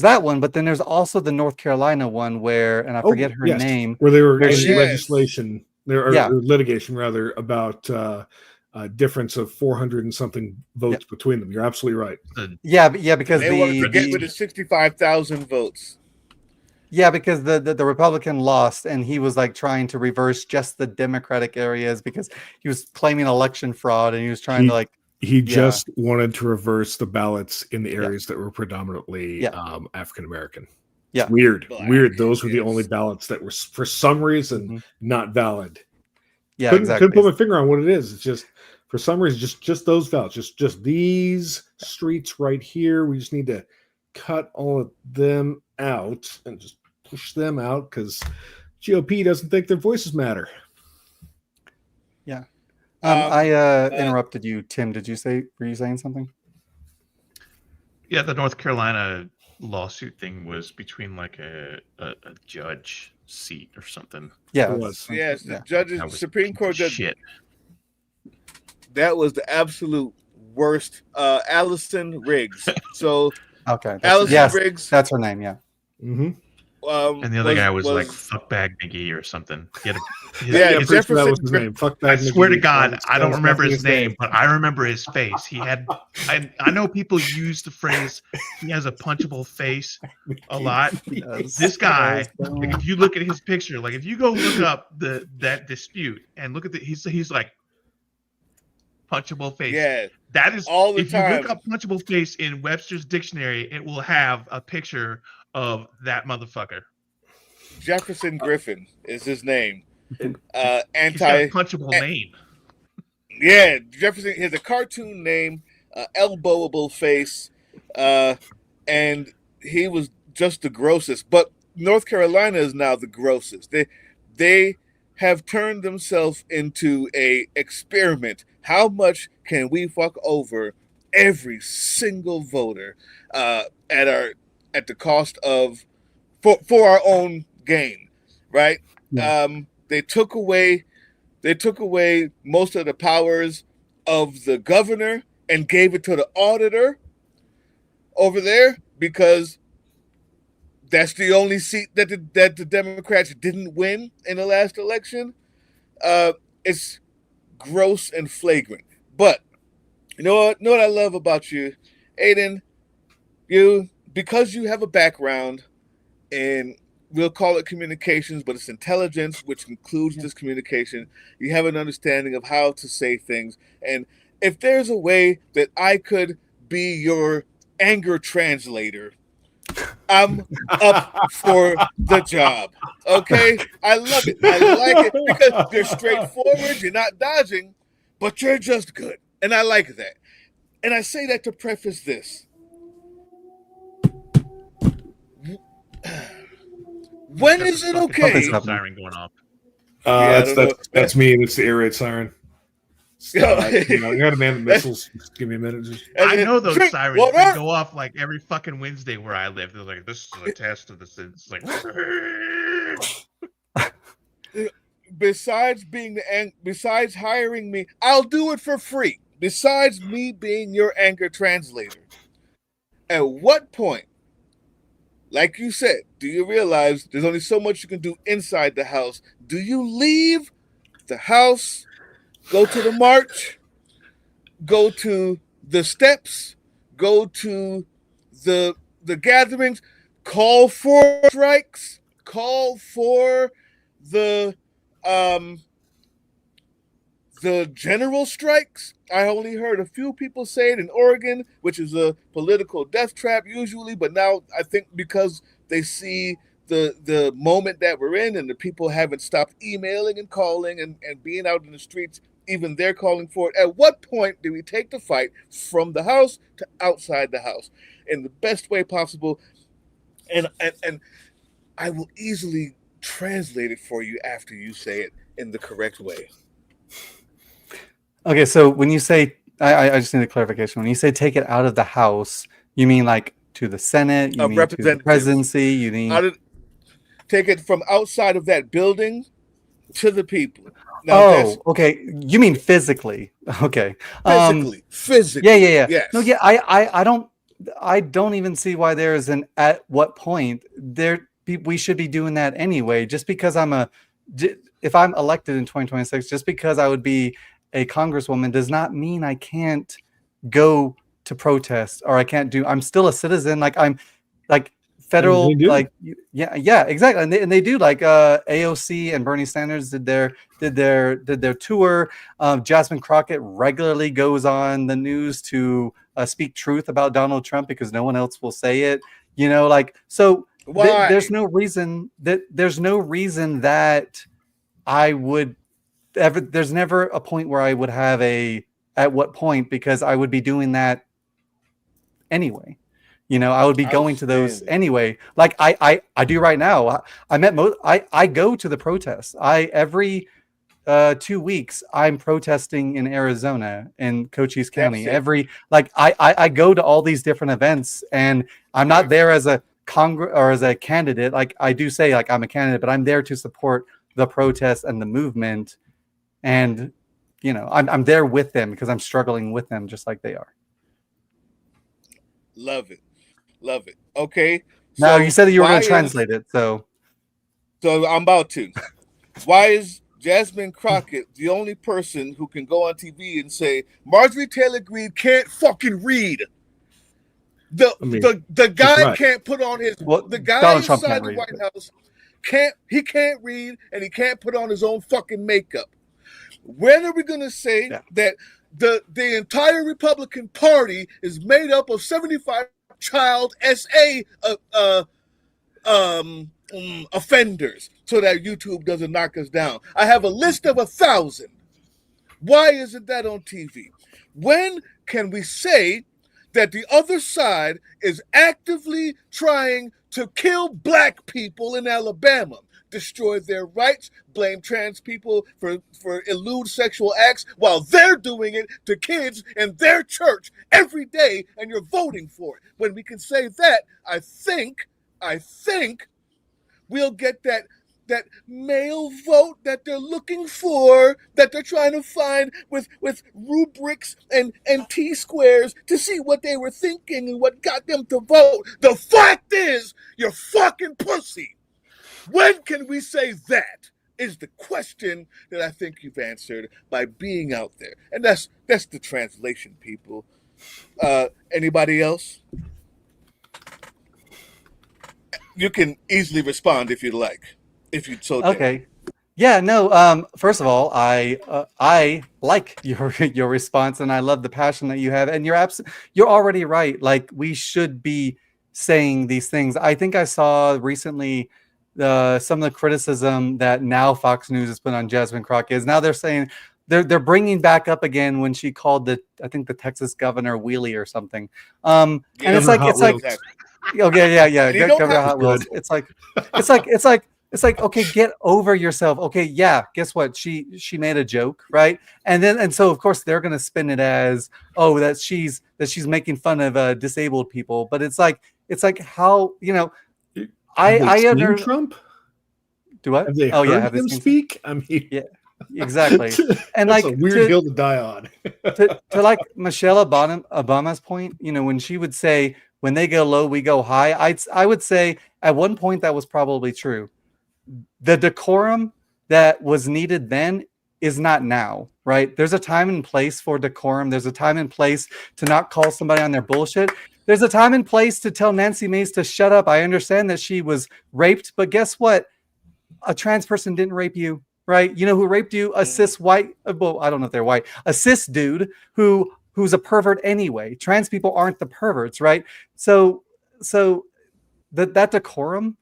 C: that one, but then there's also the North Carolina one where, and I forget her name,
B: where they were in legislation, or litigation rather, about difference of 400 and something votes between them. You're absolutely right.
C: Because
D: they wanted to get rid of 65,000 votes.
C: Yeah, because the Republican lost, and he was like trying to reverse just the Democratic areas because he was claiming election fraud, and he was trying to like.
B: He just wanted to reverse the ballots in the areas that were predominantly African American.
C: Yeah,
B: weird. Those were the only ballots that were, for some reason, not valid.
C: Yeah,
B: couldn't put my finger on what it is. It's just, for some reason, just those ballots, just these streets right here. We just need to cut all of them out and just push them out because GOP doesn't think their voices matter.
C: Yeah. I interrupted you, Tim. Were you saying something?
A: Yeah, the North Carolina lawsuit thing was between like a judge seat or something.
C: Yeah,
B: it was.
D: Yes, the judges, Supreme Court judge.
A: Shit.
D: That was the absolute worst. Allison Riggs. So
C: okay,
D: Allison Riggs.
C: That's her name. Yeah.
B: Mm-hmm.
A: And the other guy was like Fuckbag McGee or something.
D: Jefferson,
B: that was his name.
A: I swear to God, I don't remember his name, but I remember his face. He had. I know people use the phrase "he has a punchable face" a lot. This guy, like, if you look at his picture, like if you go look up that dispute and look at he's like punchable face.
D: Yeah,
A: that is
D: all the time.
A: If you look up punchable face in Webster's dictionary, it will have a picture of that motherfucker.
D: Jefferson Griffin is his name.
A: He's got a punchable name.
D: Yeah, Jefferson has a cartoon name, elbowable face, and he was just the grossest. But North Carolina is now the grossest. They have turned themselves into a experiment. How much can we fuck over every single voter at the cost of for our own gain, right? Yeah. They took away most of the powers of the governor and gave it to the auditor over there because that's the only seat that the Democrats didn't win in the last election. It's gross and flagrant. But you know what I love about you, Aiden? Because you have a background in, we'll call it communications, but it's intelligence, which includes this communication. You have an understanding of how to say things. And if there's a way that I could be your anger translator, I'm up for the job. Okay? I love it. I like it because you're straightforward. You're not dodging, but you're just good. And I like that. And I say that to preface this. When
A: Got
D: is
A: the
D: it
A: fucking
D: okay?
C: Something's
A: siren going off.
D: Yeah, I don't know.
B: That's me. It's the air raid siren. I got to man the missiles. Just give me a minute.
A: I know those
D: Drink
A: sirens.
D: water.
A: They go off like every fucking Wednesday where I live. They're like, this is a test of this. It's like,
D: Besides besides hiring me, I'll do it for free. Besides me being your anchor translator, at what point, like you said, do you realize there's only so much you can do inside the house? Do you leave the house, go to the march, go to the steps, go to the gatherings, call for strikes, call for the general strikes? I only heard a few people say it in Oregon, which is a political death trap usually, but now I think because they see the moment that we're in and the people haven't stopped emailing and calling and being out in the streets, even they're calling for it. At what point do we take the fight from the house to outside the house in the best way possible? And I will easily translate it for you after you say it in the correct way.
C: Okay, so when you say, I just need a clarification. When you say take it out of the House, you mean like to the Senate? You mean to the presidency? You mean
D: take it from outside of that building to the people? Now,
C: okay. You mean physically? Okay.
D: Physically.
C: Yeah.
D: Yes.
C: No, yeah. I don't even see why there is an at what point there. We should be doing that anyway. Just because if I'm elected in 2026, just because I would be a congresswoman does not mean I can't go to protest or I can't do. I'm still a citizen. Like I'm like federal. Like yeah, exactly. And they do. Like AOC and Bernie Sanders did their tour. Jasmine Crockett regularly goes on the news to speak truth about Donald Trump because no one else will say it. You know, like so. There's no reason that I would ever. There's never a point where I would have at what point, because I would be doing that anyway. You know, I would be going to those anyway. Like I do right now. I go to the protests. Every 2 weeks I'm protesting in Arizona in Cochise County. I go to all these different events, and I'm not there as a Congress or as a candidate. Like I do say, like I'm a candidate, but I'm there to support the protest and the movement. And you know, I'm there with them because I'm struggling with them just like they are.
D: Love it. Okay.
C: Now you said that you were going to translate it, so
D: I'm about to. Why is Jasmine Crockett the only person who can go on TV and say Marjorie Taylor Greene can't fucking read? The guy can't put on his the guy inside the White House can't read, and he can't put on his own fucking makeup. When are we gonna say that the entire Republican Party is made up of 75 child SA offenders so that YouTube doesn't knock us down? I have a list of 1,000. Why isn't that on TV? When can we say that the other side is actively trying to kill black people in Alabama, destroy their rights, blame trans people for lewd sexual acts while they're doing it to kids in their church every day, and you're voting for it? When we can say that, I think we'll get that male vote that they're looking for, that they're trying to find with rubrics and T-squares to see what they were thinking and what got them to vote. The fact is, you're fucking pussy. When can we say that is the question that I think you've answered by being out there. And that's the translation, people. Anybody else? You can easily respond if you'd like. If you'd so
C: okay. Yeah, no. First of all, I like your response, and I love the passion that you have. And you're already right. Like we should be saying these things. I think I saw recently some of the criticism that now Fox News has put on Jasmine Crockett is now they're saying they're bringing back up again when she called the Texas governor wheelie or something. And it's like Okay, yeah.
D: And you don't
C: Go
D: have
C: Hot Wheels. It's like, okay, get over yourself. Okay, yeah. Guess what? She made a joke, right? And so of course they're gonna spin it as, oh, that she's making fun of disabled people. But it's like how,
B: Have
C: I
B: they seen
C: under
B: Trump?
C: do what?
B: Have they
C: Oh yeah,
B: heard
C: have they
B: him
C: seen?
B: speak? I mean,
C: Yeah, exactly. And
B: that's
C: like
B: a weird hill to die on.
C: to like Michelle Obama's point, when she would say, when they go low, we go high. I would say at one point that was probably true. The decorum that was needed then is not now, right? There's a time and place for decorum. There's a time and place to not call somebody on their bullshit. There's a time and place to tell Nancy Mace to shut up. I understand that she was raped, but guess what? A trans person didn't rape you, right? You know who raped you? A cis white, well, I don't know if they're white, a cis dude who's a pervert anyway. Trans people aren't the perverts, right? So that decorum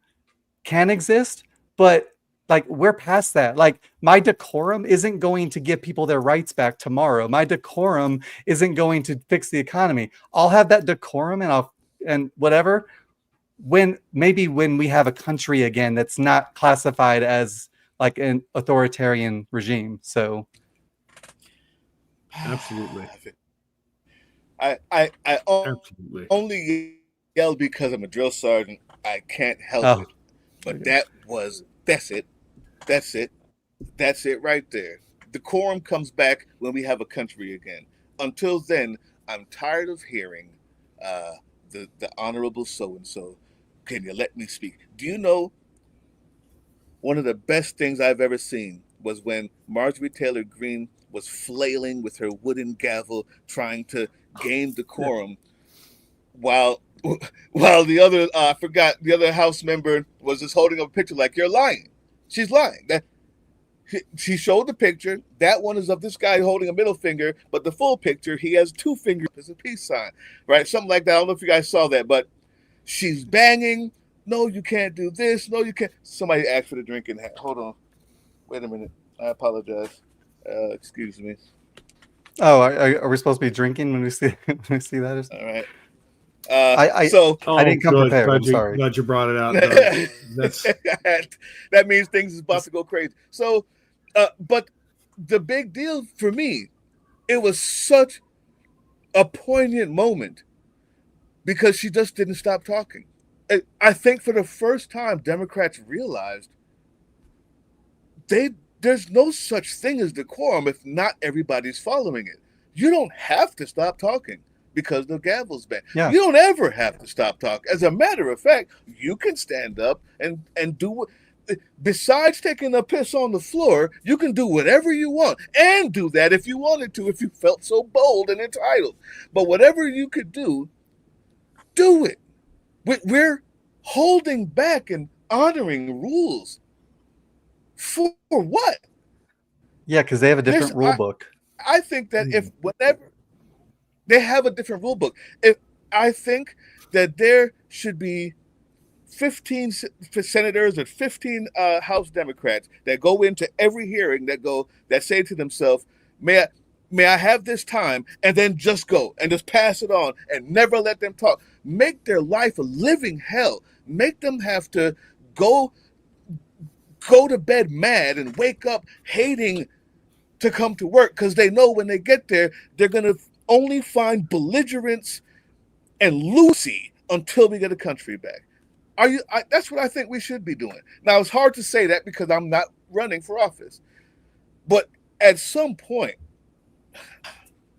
C: can exist, but like we're past that. Like my decorum isn't going to give people their rights back tomorrow. My decorum isn't going to fix the economy. I'll have that decorum and whatever when we have a country again that's not classified as like an authoritarian regime. So
B: Absolutely.
D: I
B: Absolutely.
D: only yell because I'm a drill sergeant. I can't help
C: Oh.
D: it. But that's it. That's it right there. Decorum comes back when we have a country again. Until then, I'm tired of hearing the honorable so-and-so. Can you let me speak? Do you know one of the best things I've ever seen was when Marjorie Taylor Greene was flailing with her wooden gavel trying to gain decorum while the other I forgot the other House member was just holding up a picture like, you're lying. She's lying. She showed the picture. That one is of this guy holding a middle finger, but the full picture, he has two fingers as a peace sign, right? Something like that. I don't know if you guys saw that, but she's banging. No, you can't do this. No, you can't. Somebody asked for the drinking hat. Hold on. Wait a minute. I apologize. Excuse me.
C: Oh, are we supposed to be drinking when we see that?
D: All right.
C: I didn't come
B: good.
C: prepared. I'm sorry.
B: Glad you brought it out. That's
D: that means things is about to go crazy. So, but the big deal for me, it was such a poignant moment because she just didn't stop talking. I think for the first time, Democrats realized there's no such thing as decorum if not everybody's following it. You don't have to stop talking because the gavel's back.
C: Yeah.
D: You don't ever have to stop talking. As a matter of fact, you can stand up and do what. Besides taking a piss on the floor, you can do whatever you want and do that if you wanted to, if you felt so bold and entitled. But whatever you could do it. We're holding back and honoring rules. For what?
C: Yeah, because they have a different rule book.
D: I think that if whatever they have a different rule book, I think that there should be 15 senators or 15 House Democrats that go into every hearing that say to themselves, may I have this time, and then just go and just pass it on and never let them talk. Make their life a living hell. Make them have to go to bed mad and wake up hating to come to work because they know when they get there, they're going to only find belligerence and Lucy until we get a country back. That's what I think we should be doing. Now, it's hard to say that because I'm not running for office. But at some point,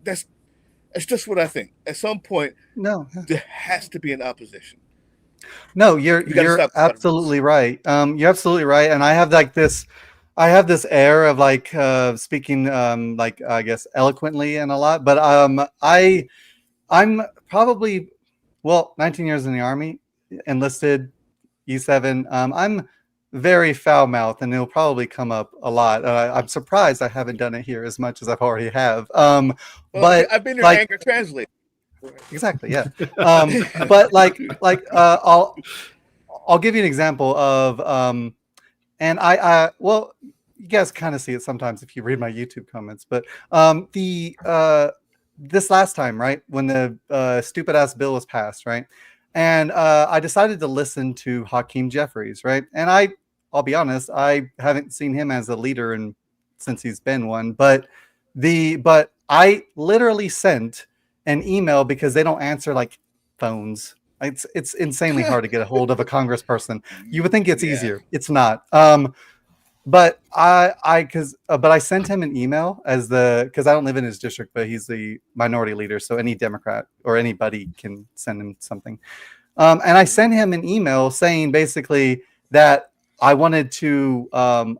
D: that's just what I think. At some point, there has to be an opposition.
C: No, you're absolutely right. You're absolutely right. And I have this air of like speaking like I guess eloquently and a lot, but I'm probably 19 years in the Army, enlisted, E7. I'm very foul mouthed, and it'll probably come up a lot. I'm surprised I haven't done it here as much as I've already have. But
D: I've been your anger translator.
C: Exactly, yeah. But I'll give you an example of and I you guys kind of see it sometimes if you read my YouTube comments, but this last time, right, when the stupid ass bill was passed, right, And I decided to listen to Hakeem Jeffries, right? And I'll be honest, I haven't seen him as a leader since he's been one, but I literally sent an email because they don't answer like phones. It's insanely hard to get a hold of a congressperson. You would think it's easier. It's not. But I sent him an email because I don't live in his district, but he's the minority leader, so any Democrat or anybody can send him something. And I sent him an email saying basically that I wanted to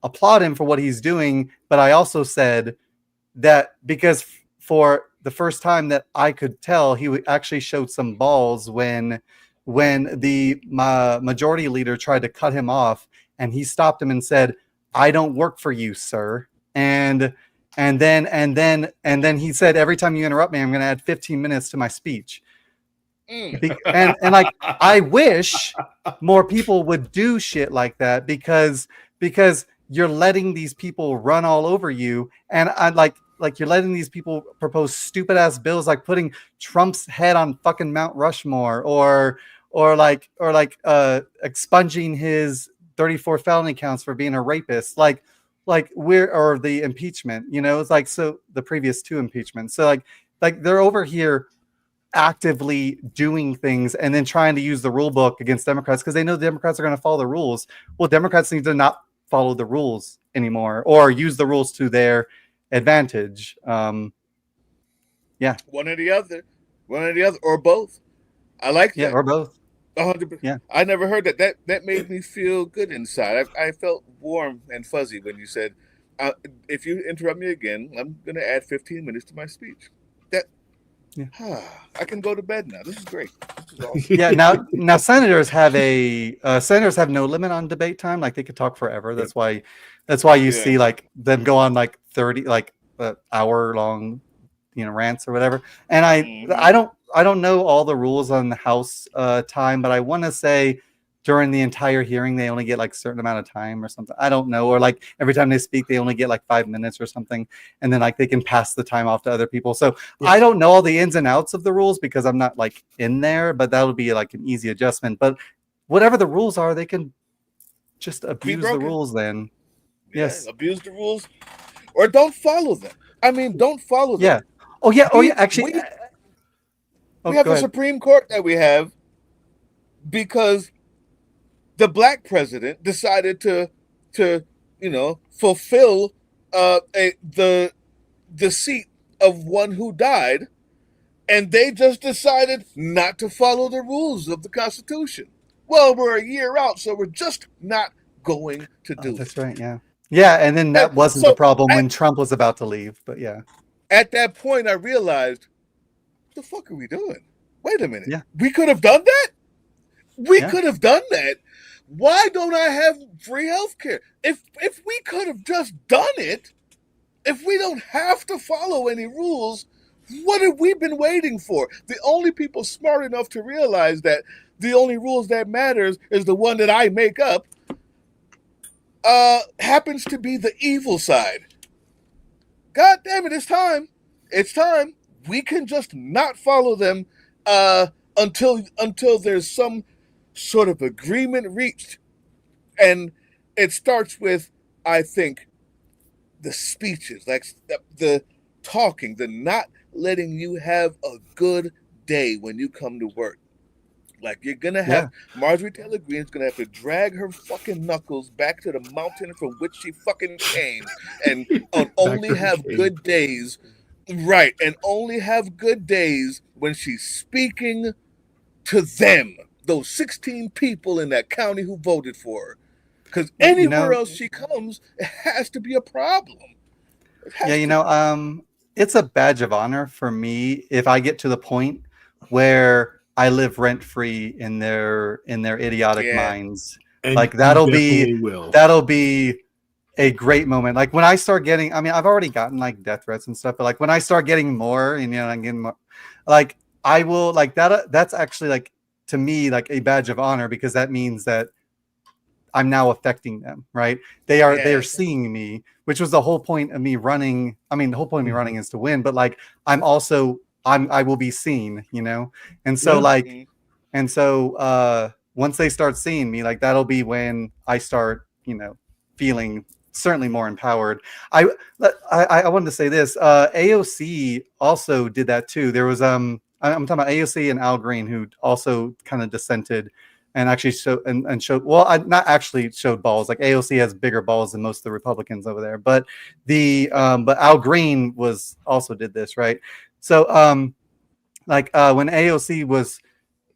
C: applaud him for what he's doing, but I also said that because for the first time that I could tell, he actually showed some balls when the majority leader tried to cut him off, and he stopped him and said, "I don't work for you, sir." And then he said, "Every time you interrupt me, I'm going to add 15 minutes to my speech." And like, I wish more people would do shit like that because you're letting these people run all over you, and I like you're letting these people propose stupid ass bills like putting Trump's head on fucking Mount Rushmore, or expunging his 34 felony counts for being a rapist, or the impeachment, it's like, so the previous 2 impeachments. So like they're over here actively doing things and then trying to use the rule book against Democrats because they know the Democrats are going to follow the rules. Well, Democrats need to not follow the rules anymore or use the rules to their advantage.
D: One or the other, or both. I like that.
C: Yeah, or both.
D: 100%.
C: Yeah.
D: I never heard that. That made me feel good inside. I felt warm and fuzzy when you said, if you interrupt me again, I'm going to add 15 minutes to my speech. I can go to bed now. This is great. This is awesome.
C: Yeah. Now senators have senators have no limit on debate time. Like they could talk forever. That's why you see like them go on like 30 hour long rants or whatever. And I don't know all the rules on the House time, but I want to say during the entire hearing they only get like a certain amount of time or something. I don't know, or like every time they speak they only get like 5 minutes or something, and then like they can pass the time off to other people. So I don't know all the ins and outs of the rules because I'm not like in there, but that would be like an easy adjustment. But whatever the rules are, they can just abuse the rules then. Yes,
D: abuse the rules or don't follow them. I mean, don't follow them.
C: Yeah. Actually,
D: we have the Supreme Court that we have because the black president decided to fulfill the seat of one who died, and they just decided not to follow the rules of the Constitution. Well, we're a year out, so we're just not going to do it.
C: That's right. Yeah. Yeah, and then that wasn't the problem when Trump was about to leave, but yeah.
D: At that point, I realized, what the fuck are we doing? Wait a minute.
C: Yeah.
D: We could have done that? We could have done that. Why don't I have free healthcare? If we could have just done it, if we don't have to follow any rules, what have we been waiting for? The only people smart enough to realize that the only rules that matters is the one that I make up happens to be the evil side. God damn it, it's time. It's time. We can just not follow them until there's some sort of agreement reached. And it starts with, I think, the speeches, like the talking, the not letting you have a good day when you come to work. Like you're gonna have Marjorie Taylor Greene's gonna have to drag her fucking knuckles back to the mountain from which she fucking came, and only have good days, right? And only have good days when she's speaking to them, those 16 people in that county who voted for her. Because anywhere else she comes, it has to be a problem.
C: It's a badge of honor for me if I get to the point where I live rent free in their idiotic minds. And like that'll be a great moment. Like when I start getting, I mean, I've already gotten like death threats and stuff, but like when I start getting more, I'm getting more, like I will like that. That's actually like to me like a badge of honor because that means that I'm now affecting them, right? They are seeing me, which was the whole point of me running. I mean, the whole point of me running is to win, but like I will be seen, and so And so once they start seeing me, like that'll be when I start, feeling certainly more empowered. I wanted to say this. AOC also did that too. There was I'm talking about AOC and Al Green, who also kind of dissented and actually showed well, not actually showed balls. Like AOC has bigger balls than most of the Republicans over there, but but Al Green also did this, right? So when AOC was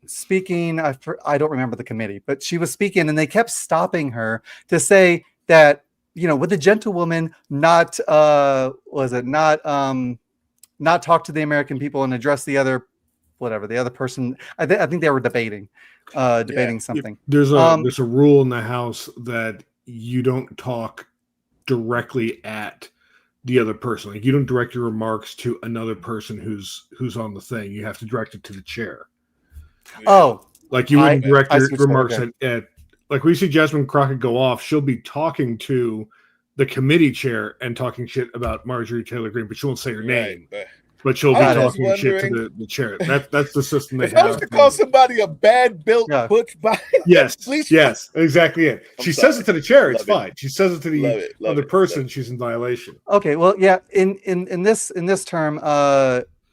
C: speaking, I don't remember the committee, but she was speaking and they kept stopping her to say that, would the gentlewoman not talk to the American people and address the other person. I think they were debating something.
B: There's a rule in the House that you don't talk directly at the other person. Like you don't direct your remarks to another person who's on the thing. You have to direct it to the chair.
C: Oh,
B: like you wouldn't direct your remarks at like we see Jasmine Crockett go off. She'll be talking to the committee chair and talking shit about Marjorie Taylor Greene, but she won't say her name. But she'll be talking shit to the chair. That's the system they have.
D: If I was to call somebody a bad built butch body,
B: yes, exactly it. She says it to the chair, it's fine. She says it to the other person, she's in violation.
C: Okay, well, yeah, in this term,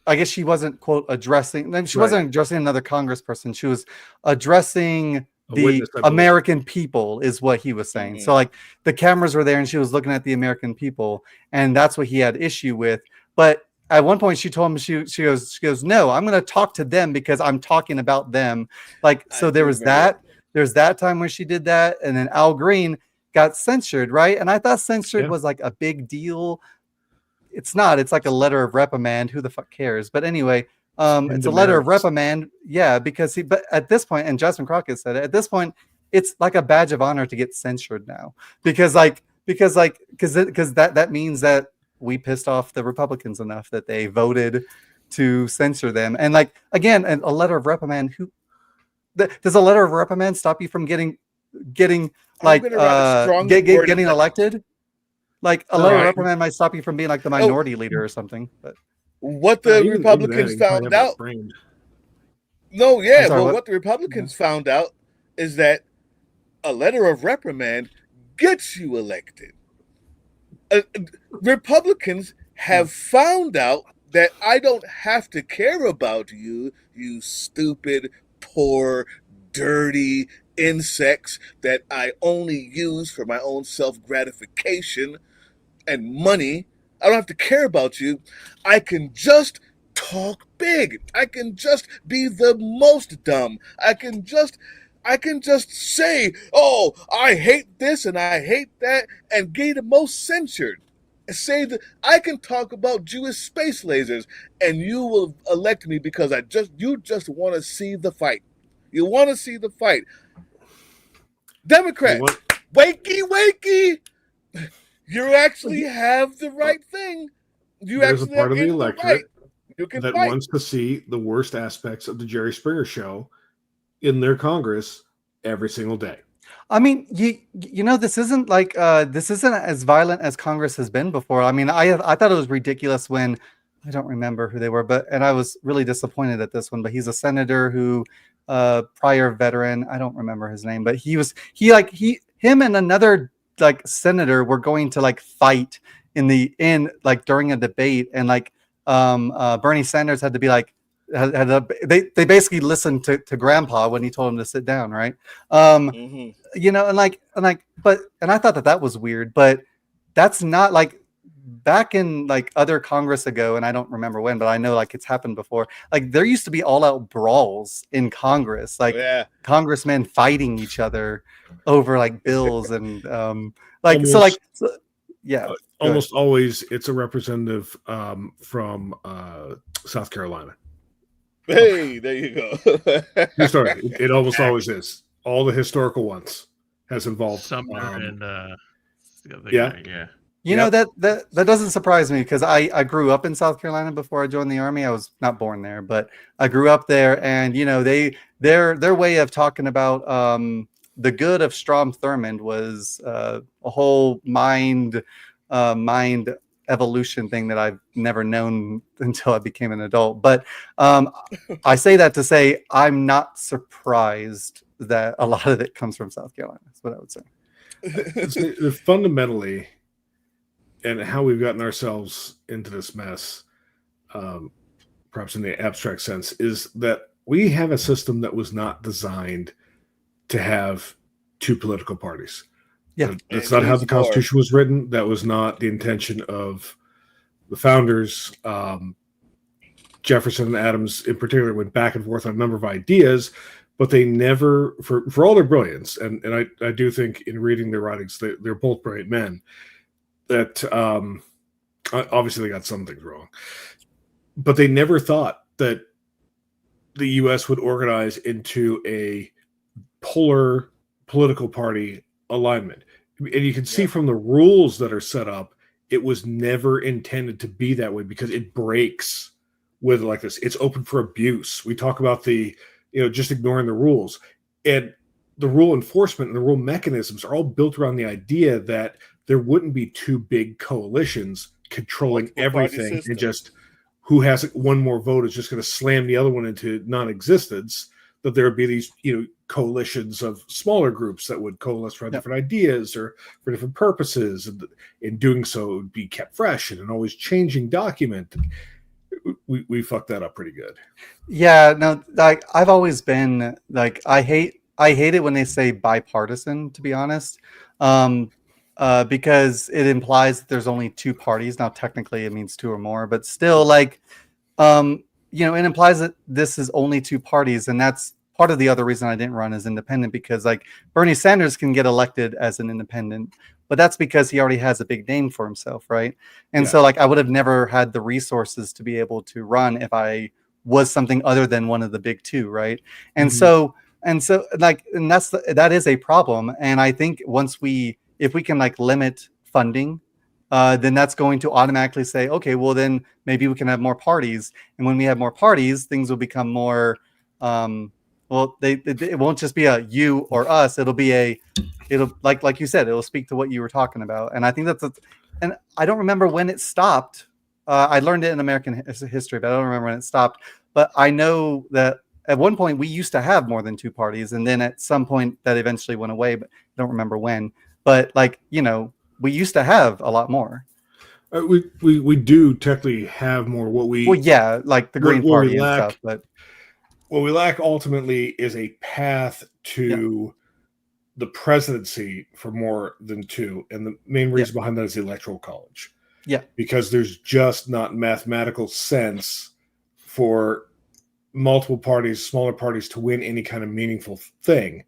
C: I guess she wasn't quote addressing. Then she wasn't addressing another congressperson. She was addressing the American people, is what he was saying. Mm-hmm. So like the cameras were there, and she was looking at the American people, and that's what he had issue with. But at one point, she told him she goes, no, I'm going to talk to them because I'm talking about them. Like so, there was that. There's that time where she did that, and then Al Green got censured, right? And I thought censored was like a big deal. It's not. It's like a letter of reprimand. Who the fuck cares? But anyway, it's a letter of reprimand. Yeah, because but at this point, and Jasmine Crockett said it, at this point, it's like a badge of honor to get censured now, because that means that we pissed off the Republicans enough that they voted to censor them. And like again, a letter of reprimand. Does a letter of reprimand stop you from getting elected? Like a letter of reprimand might stop you from being like the minority leader or something. But
D: what the Republicans found out. What the Republicans found out is that a letter of reprimand gets you elected. Republicans have found out that I don't have to care about you, you stupid, poor, dirty insects that I only use for my own self-gratification and money. I don't have to care about you. I can just talk big. I can just be the most dumb. I can just say, oh, I hate this and I hate that, and get the most censured. Say that I can talk about Jewish space lasers, and you will elect me because you just want to see the fight. You want to see the fight. Democrats, wakey. You actually have the right thing.
B: There's a part of the electorate that wants to see the worst aspects of the Jerry Springer show in their Congress every single day.
C: I mean, this isn't as violent as Congress has been before. I mean, I thought it was ridiculous when I don't remember who they were, and I was really disappointed at this one. But he's a senator who, prior veteran, I don't remember his name, but him and another like senator were going to like fight during a debate, and Bernie Sanders had to be like. They basically listened to Grandpa when he told him to sit down, right? And I thought that was weird, but that's not like back in like other Congress ago, and I don't remember when, but I know like it's happened before. Like there used to be all out brawls in Congress, like congressmen fighting each other over like bills and
B: almost always it's a representative from South Carolina.
D: Hey, there you go.
B: Sorry, it almost always is. All the historical ones has involved
A: Sumner and the other guy,
C: that doesn't surprise me because I grew up in South Carolina before I joined the Army. I was not born there, but I grew up there, and their way of talking about the good of Strom Thurmond was a whole mind evolution thing that I've never known until I became an adult. But I say that to say I'm not surprised that a lot of it comes from South Carolina. That's what I would say.
B: Fundamentally, and how we've gotten ourselves into this mess, perhaps in the abstract sense, is that we have a system that was not designed to have two political parties.
C: Yeah,
B: that's not how the Constitution was written. That was not the intention of the founders. Jefferson and Adams, in particular, went back and forth on a number of ideas, but they never, for all their brilliance, and I do think in reading their writings, they're both brilliant men, that obviously they got some things wrong, but they never thought that the U.S. would organize into a polar political party alignment. And you can see from the rules that are set up, it was never intended to be that way because it breaks with like this. It's open for abuse. We talk about just ignoring the rules, and the rule enforcement and the rule mechanisms are all built around the idea that there wouldn't be two big coalitions controlling everything, and just who has one more vote is just going to slam the other one into non-existence. That there would be these, coalitions of smaller groups that would coalesce for different ideas or for different purposes, and in doing so, it would be kept fresh and an always changing document. We fucked that up pretty good.
C: Yeah, no, like I've always been like I hate it when they say bipartisan, to be honest, because it implies that there's only two parties. Now, technically, it means two or more, but still, like, it implies that this is only two parties, and that's part of the other reason I didn't run as independent, because like Bernie Sanders can get elected as an independent, but that's because he already has a big name for himself, right? And so like I would have never had the resources to be able to run if I was something other than one of the big two, right? And so that is a problem. And I think if we can like limit funding, then that's going to automatically say, okay, well then maybe we can have more parties, and when we have more parties, things will become more. It won't just be a you or us. It'll like you said, it'll speak to what you were talking about. And I think and I don't remember when it stopped. I learned it in American history, but I don't remember when it stopped. But I know that at one point we used to have more than two parties, and then at some point that eventually went away, but I don't remember when. But like, we used to have a lot more.
B: We do technically have more.
C: Like the Green Party and stuff, but
B: what we lack ultimately is a path to the presidency for more than two. And the main reason behind that is the Electoral College.
C: Yeah.
B: Because there's just not mathematical sense for multiple parties, smaller parties, to win any kind of meaningful thing.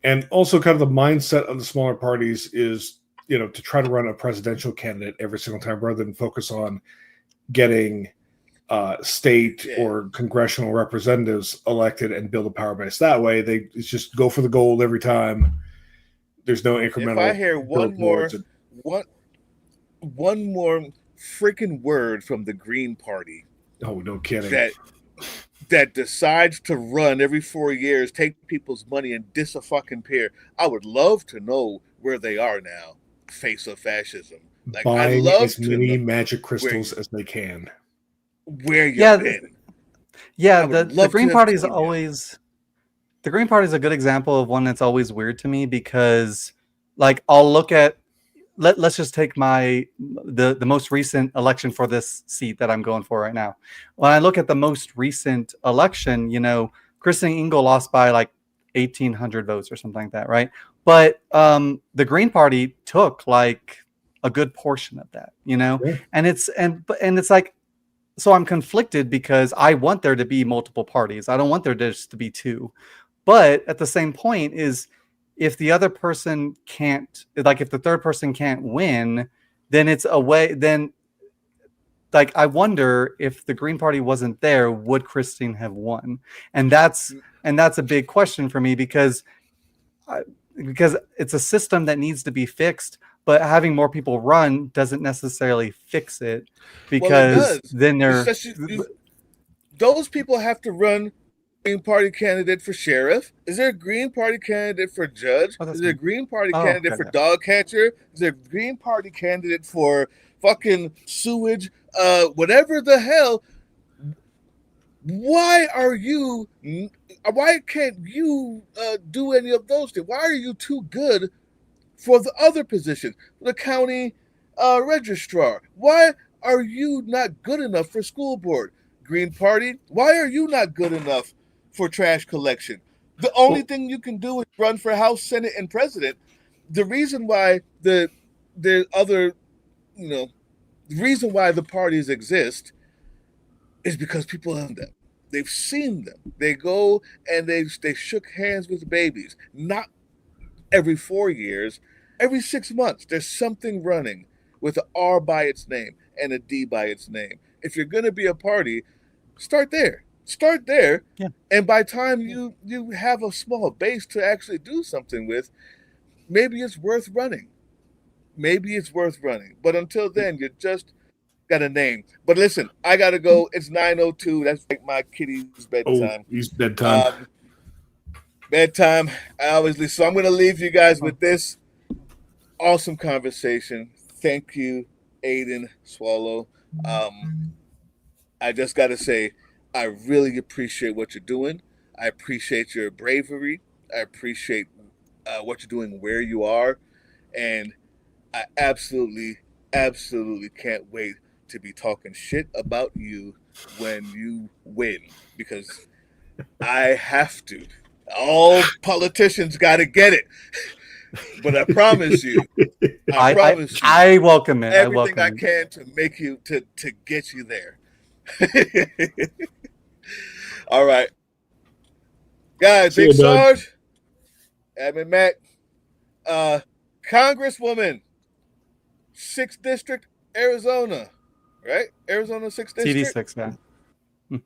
B: And also kind of the mindset of the smaller parties is, to try to run a presidential candidate every single time rather than focus on getting state or congressional representatives elected and build a power base that way. It's just go for the gold every time. There's no incremental.
D: If I hear one more freaking word from the Green Party,
B: oh, no kidding,
D: that decides to run every 4 years, take people's money and diss a fucking peer, I would love to know where they are now. Face of fascism. Like,
B: buying as many magic crystals as they can.
D: Where you've been.
C: Yeah, the Green Party is always the Green Party is a good example of one that's always weird to me, because like I'll look at let's just take the most recent election for this seat that I'm going for right now. When I look at the most recent election, Kristen Ingle lost by like 1,800 votes or something like that, right? But the Green Party took like a good portion of that, and it's like, so I'm conflicted because I want there to be multiple parties. I don't want there just to be two. But at the same point is, if the other person can't, like if the third person can't win, then it's a way, then like I wonder if the Green Party wasn't there, would Christine have won? And that's a big question for me, because it's a system that needs to be fixed, but having more people run doesn't necessarily fix it, because then
D: those people have to run. Green Party candidate for sheriff? Is there a Green Party candidate for judge? Is there a Green Party candidate for dog catcher? Is there a Green Party candidate for fucking sewage, whatever the hell. Why can't you do any of those things? Why are you too good for the other positions? The county registrar. Why are you not good enough for school board? Green Party. Why are you not good enough for trash collection? The only thing you can do is run for House, Senate, and President. The reason why the other, the reason why the parties exist is because people have them. They've seen them. They go and they shook hands with babies. Not every 4 years, every 6 months. There's something running with an R by its name and a D by its name. If you're going to be a party, start there. Start there.
C: Yeah.
D: And by the time you have a small base to actually do something with, maybe it's worth running. Maybe it's worth running. But until then, you just got a name. But listen, I got to go. It's 9:02. That's like my kitty's bedtime.
B: Oh, he's bedtime.
D: Bedtime. I always leave. So I'm going to leave you guys with this awesome conversation. Thank you, Aiden Swallow. I just got to say, I really appreciate what you're doing. I appreciate your bravery. I appreciate what you're doing where you are. And I absolutely can't wait to be talking shit about you when you win, because I have to. All politicians got to get it. But I promise you,
C: I welcome it.
D: Everything I
C: welcome
D: can to make you to get you there. All right, guys.
B: See
D: Big
B: you, Doug.
D: Sarge, Admin Mac, Congresswoman, 6th District, Arizona, right? Arizona 6th
C: it.
D: District.
C: TD6, yeah.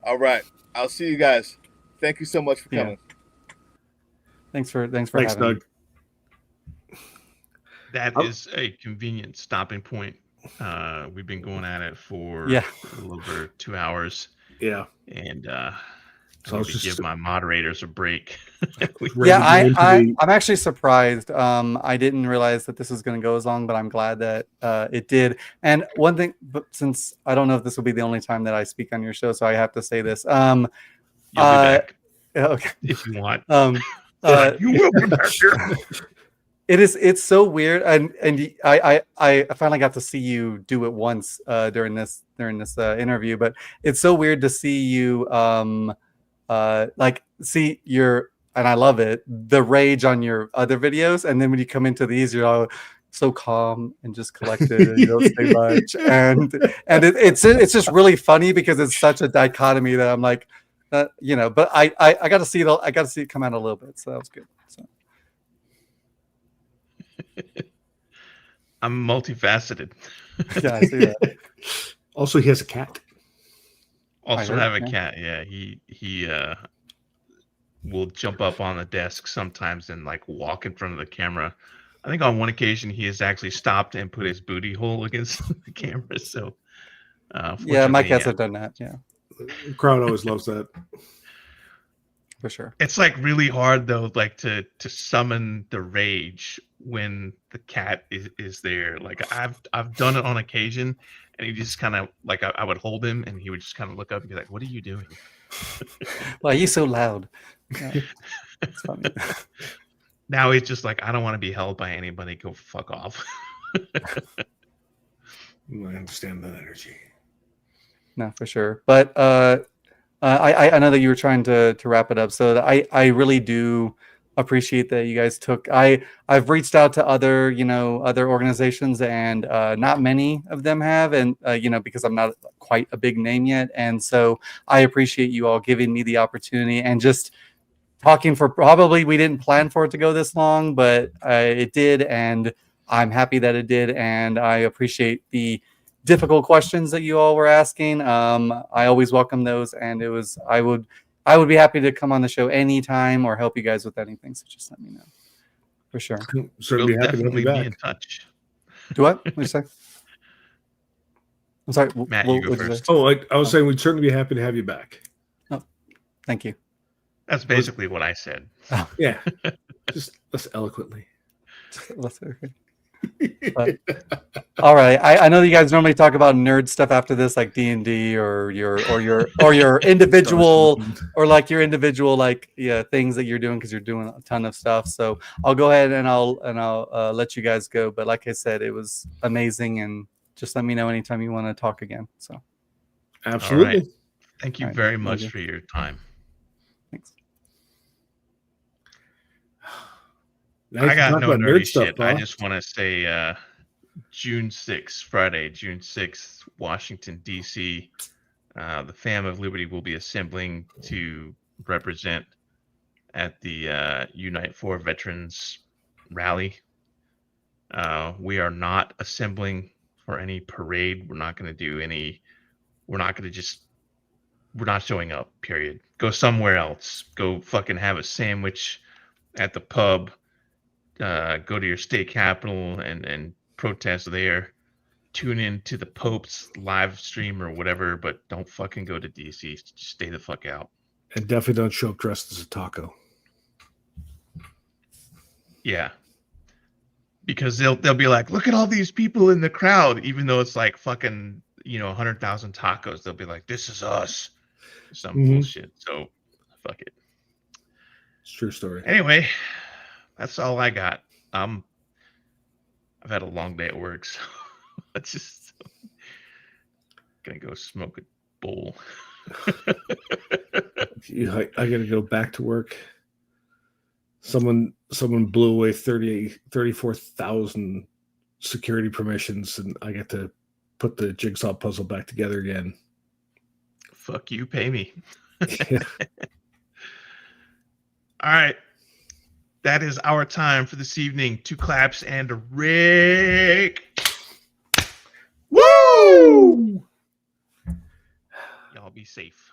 D: All right, I'll see you guys. Thank you so much for
C: Yeah.
D: coming.
C: Thanks for
B: Thanks,
C: having me.
B: Doug.
A: That is a convenient stopping point. We've been going at it for
C: Yeah.
A: a little over 2 hours,
B: Yeah.
A: and
B: So I
A: I
B: was
A: need to
B: just
A: give my moderators a break.
C: Yeah,
B: I'm
C: I'm actually surprised. I didn't realize that this was going to go as long, but I'm glad that it did. And one thing, but since I don't know if this will be the only time that I speak on your show, so I have to say this.
A: You'll be back
C: Okay.
A: if you want.
B: you will be back here.
C: It's so weird, and I finally got to see you do it once during this interview, but it's so weird to see you see your, and I love it, the rage on your other videos, and then when you come into these, you're all so calm and just collected, and you don't say much, and it's just really funny because it's such a dichotomy that I'm like, but I got to see it. I got to see it come out a little bit, so that was good. So.
A: I'm multifaceted.
C: Yeah, I see that.
B: Also, he has a cat.
A: Also
C: heard,
A: have a
C: yeah.
A: cat. Yeah, he will jump up on the desk sometimes and like walk in front of the camera. I think on one occasion he has actually stopped and put his booty hole against the camera. So
C: Yeah, my
A: fortunately,
C: cats have done that. Yeah,
B: The crowd always loves that.
C: for sure.
A: it's like really hard though, like to summon the rage when the cat is there. Like I've done it on occasion, and he just kind of like I would hold him, and he would just kind of look up and be like, "What are you doing?"
C: Why are you so loud? Yeah, it's funny.
A: Now he's just like, "I don't want to be held by anybody. Go fuck off."
B: I understand that energy.
C: No, for sure. But I know that you were trying to wrap it up, so that I really do appreciate that you guys took. I've reached out to other organizations, and not many of them have, and because I'm not quite a big name yet, and so I appreciate you all giving me the opportunity and just talking for probably, we didn't plan for it to go this long, but it did, and I'm happy that it did, and I appreciate the difficult questions that you all were asking. I always welcome those, and I would be happy to come on the show anytime or help you guys with anything. So just let me know, for sure.
B: Certainly
A: We'll
B: happy to have you
A: definitely be
B: back.
A: in touch.
C: Do what? What did you say? I'm sorry.
A: Matt, you go
C: what'd say?
A: first.
B: Oh, I was saying we'd certainly be happy to have you back.
C: Thank you.
A: That's basically what I said.
B: Yeah, just less eloquently.
C: Let's All right, I know you guys normally talk about nerd stuff after this, like D&D or your individual or like your individual things that you're doing because you're doing a ton of stuff. So I'll go ahead and I'll let you guys go. But like I said, it was amazing, and just let me know anytime you want to talk again. So
B: Absolutely.
A: All right. Thank you very much for your time.
C: Thanks.
A: I got no nerdy shit. I just want to say June 6th, Friday, June 6th, Washington, D.C. The Fam of Liberty will be assembling to represent at the Unite for Veterans rally. We are not assembling for any parade. We're not going to do any. We're not showing up, period. Go somewhere else. Go fucking have a sandwich at the pub. Go to your state capital and protest there. Tune in to the Pope's live stream or whatever, but don't fucking go to DC. Just stay the fuck out.
B: And definitely don't show up dressed as a taco.
A: Yeah. Because they'll be like, look at all these people in the crowd, even though it's like fucking 100,000 tacos. They'll be like, this is us. Some bullshit. So fuck it.
B: It's a true story.
A: Anyway, that's all I got. I've had a long day at work, so let's just gonna go smoke a bowl.
B: I gotta go back to work. Someone blew away 34,000 security permissions, and I get to put the jigsaw puzzle back together again.
A: Fuck you, pay me.
B: Yeah.
A: All right. That is our time for this evening. 2 claps and a Rick.
B: Woo!
A: Y'all be safe.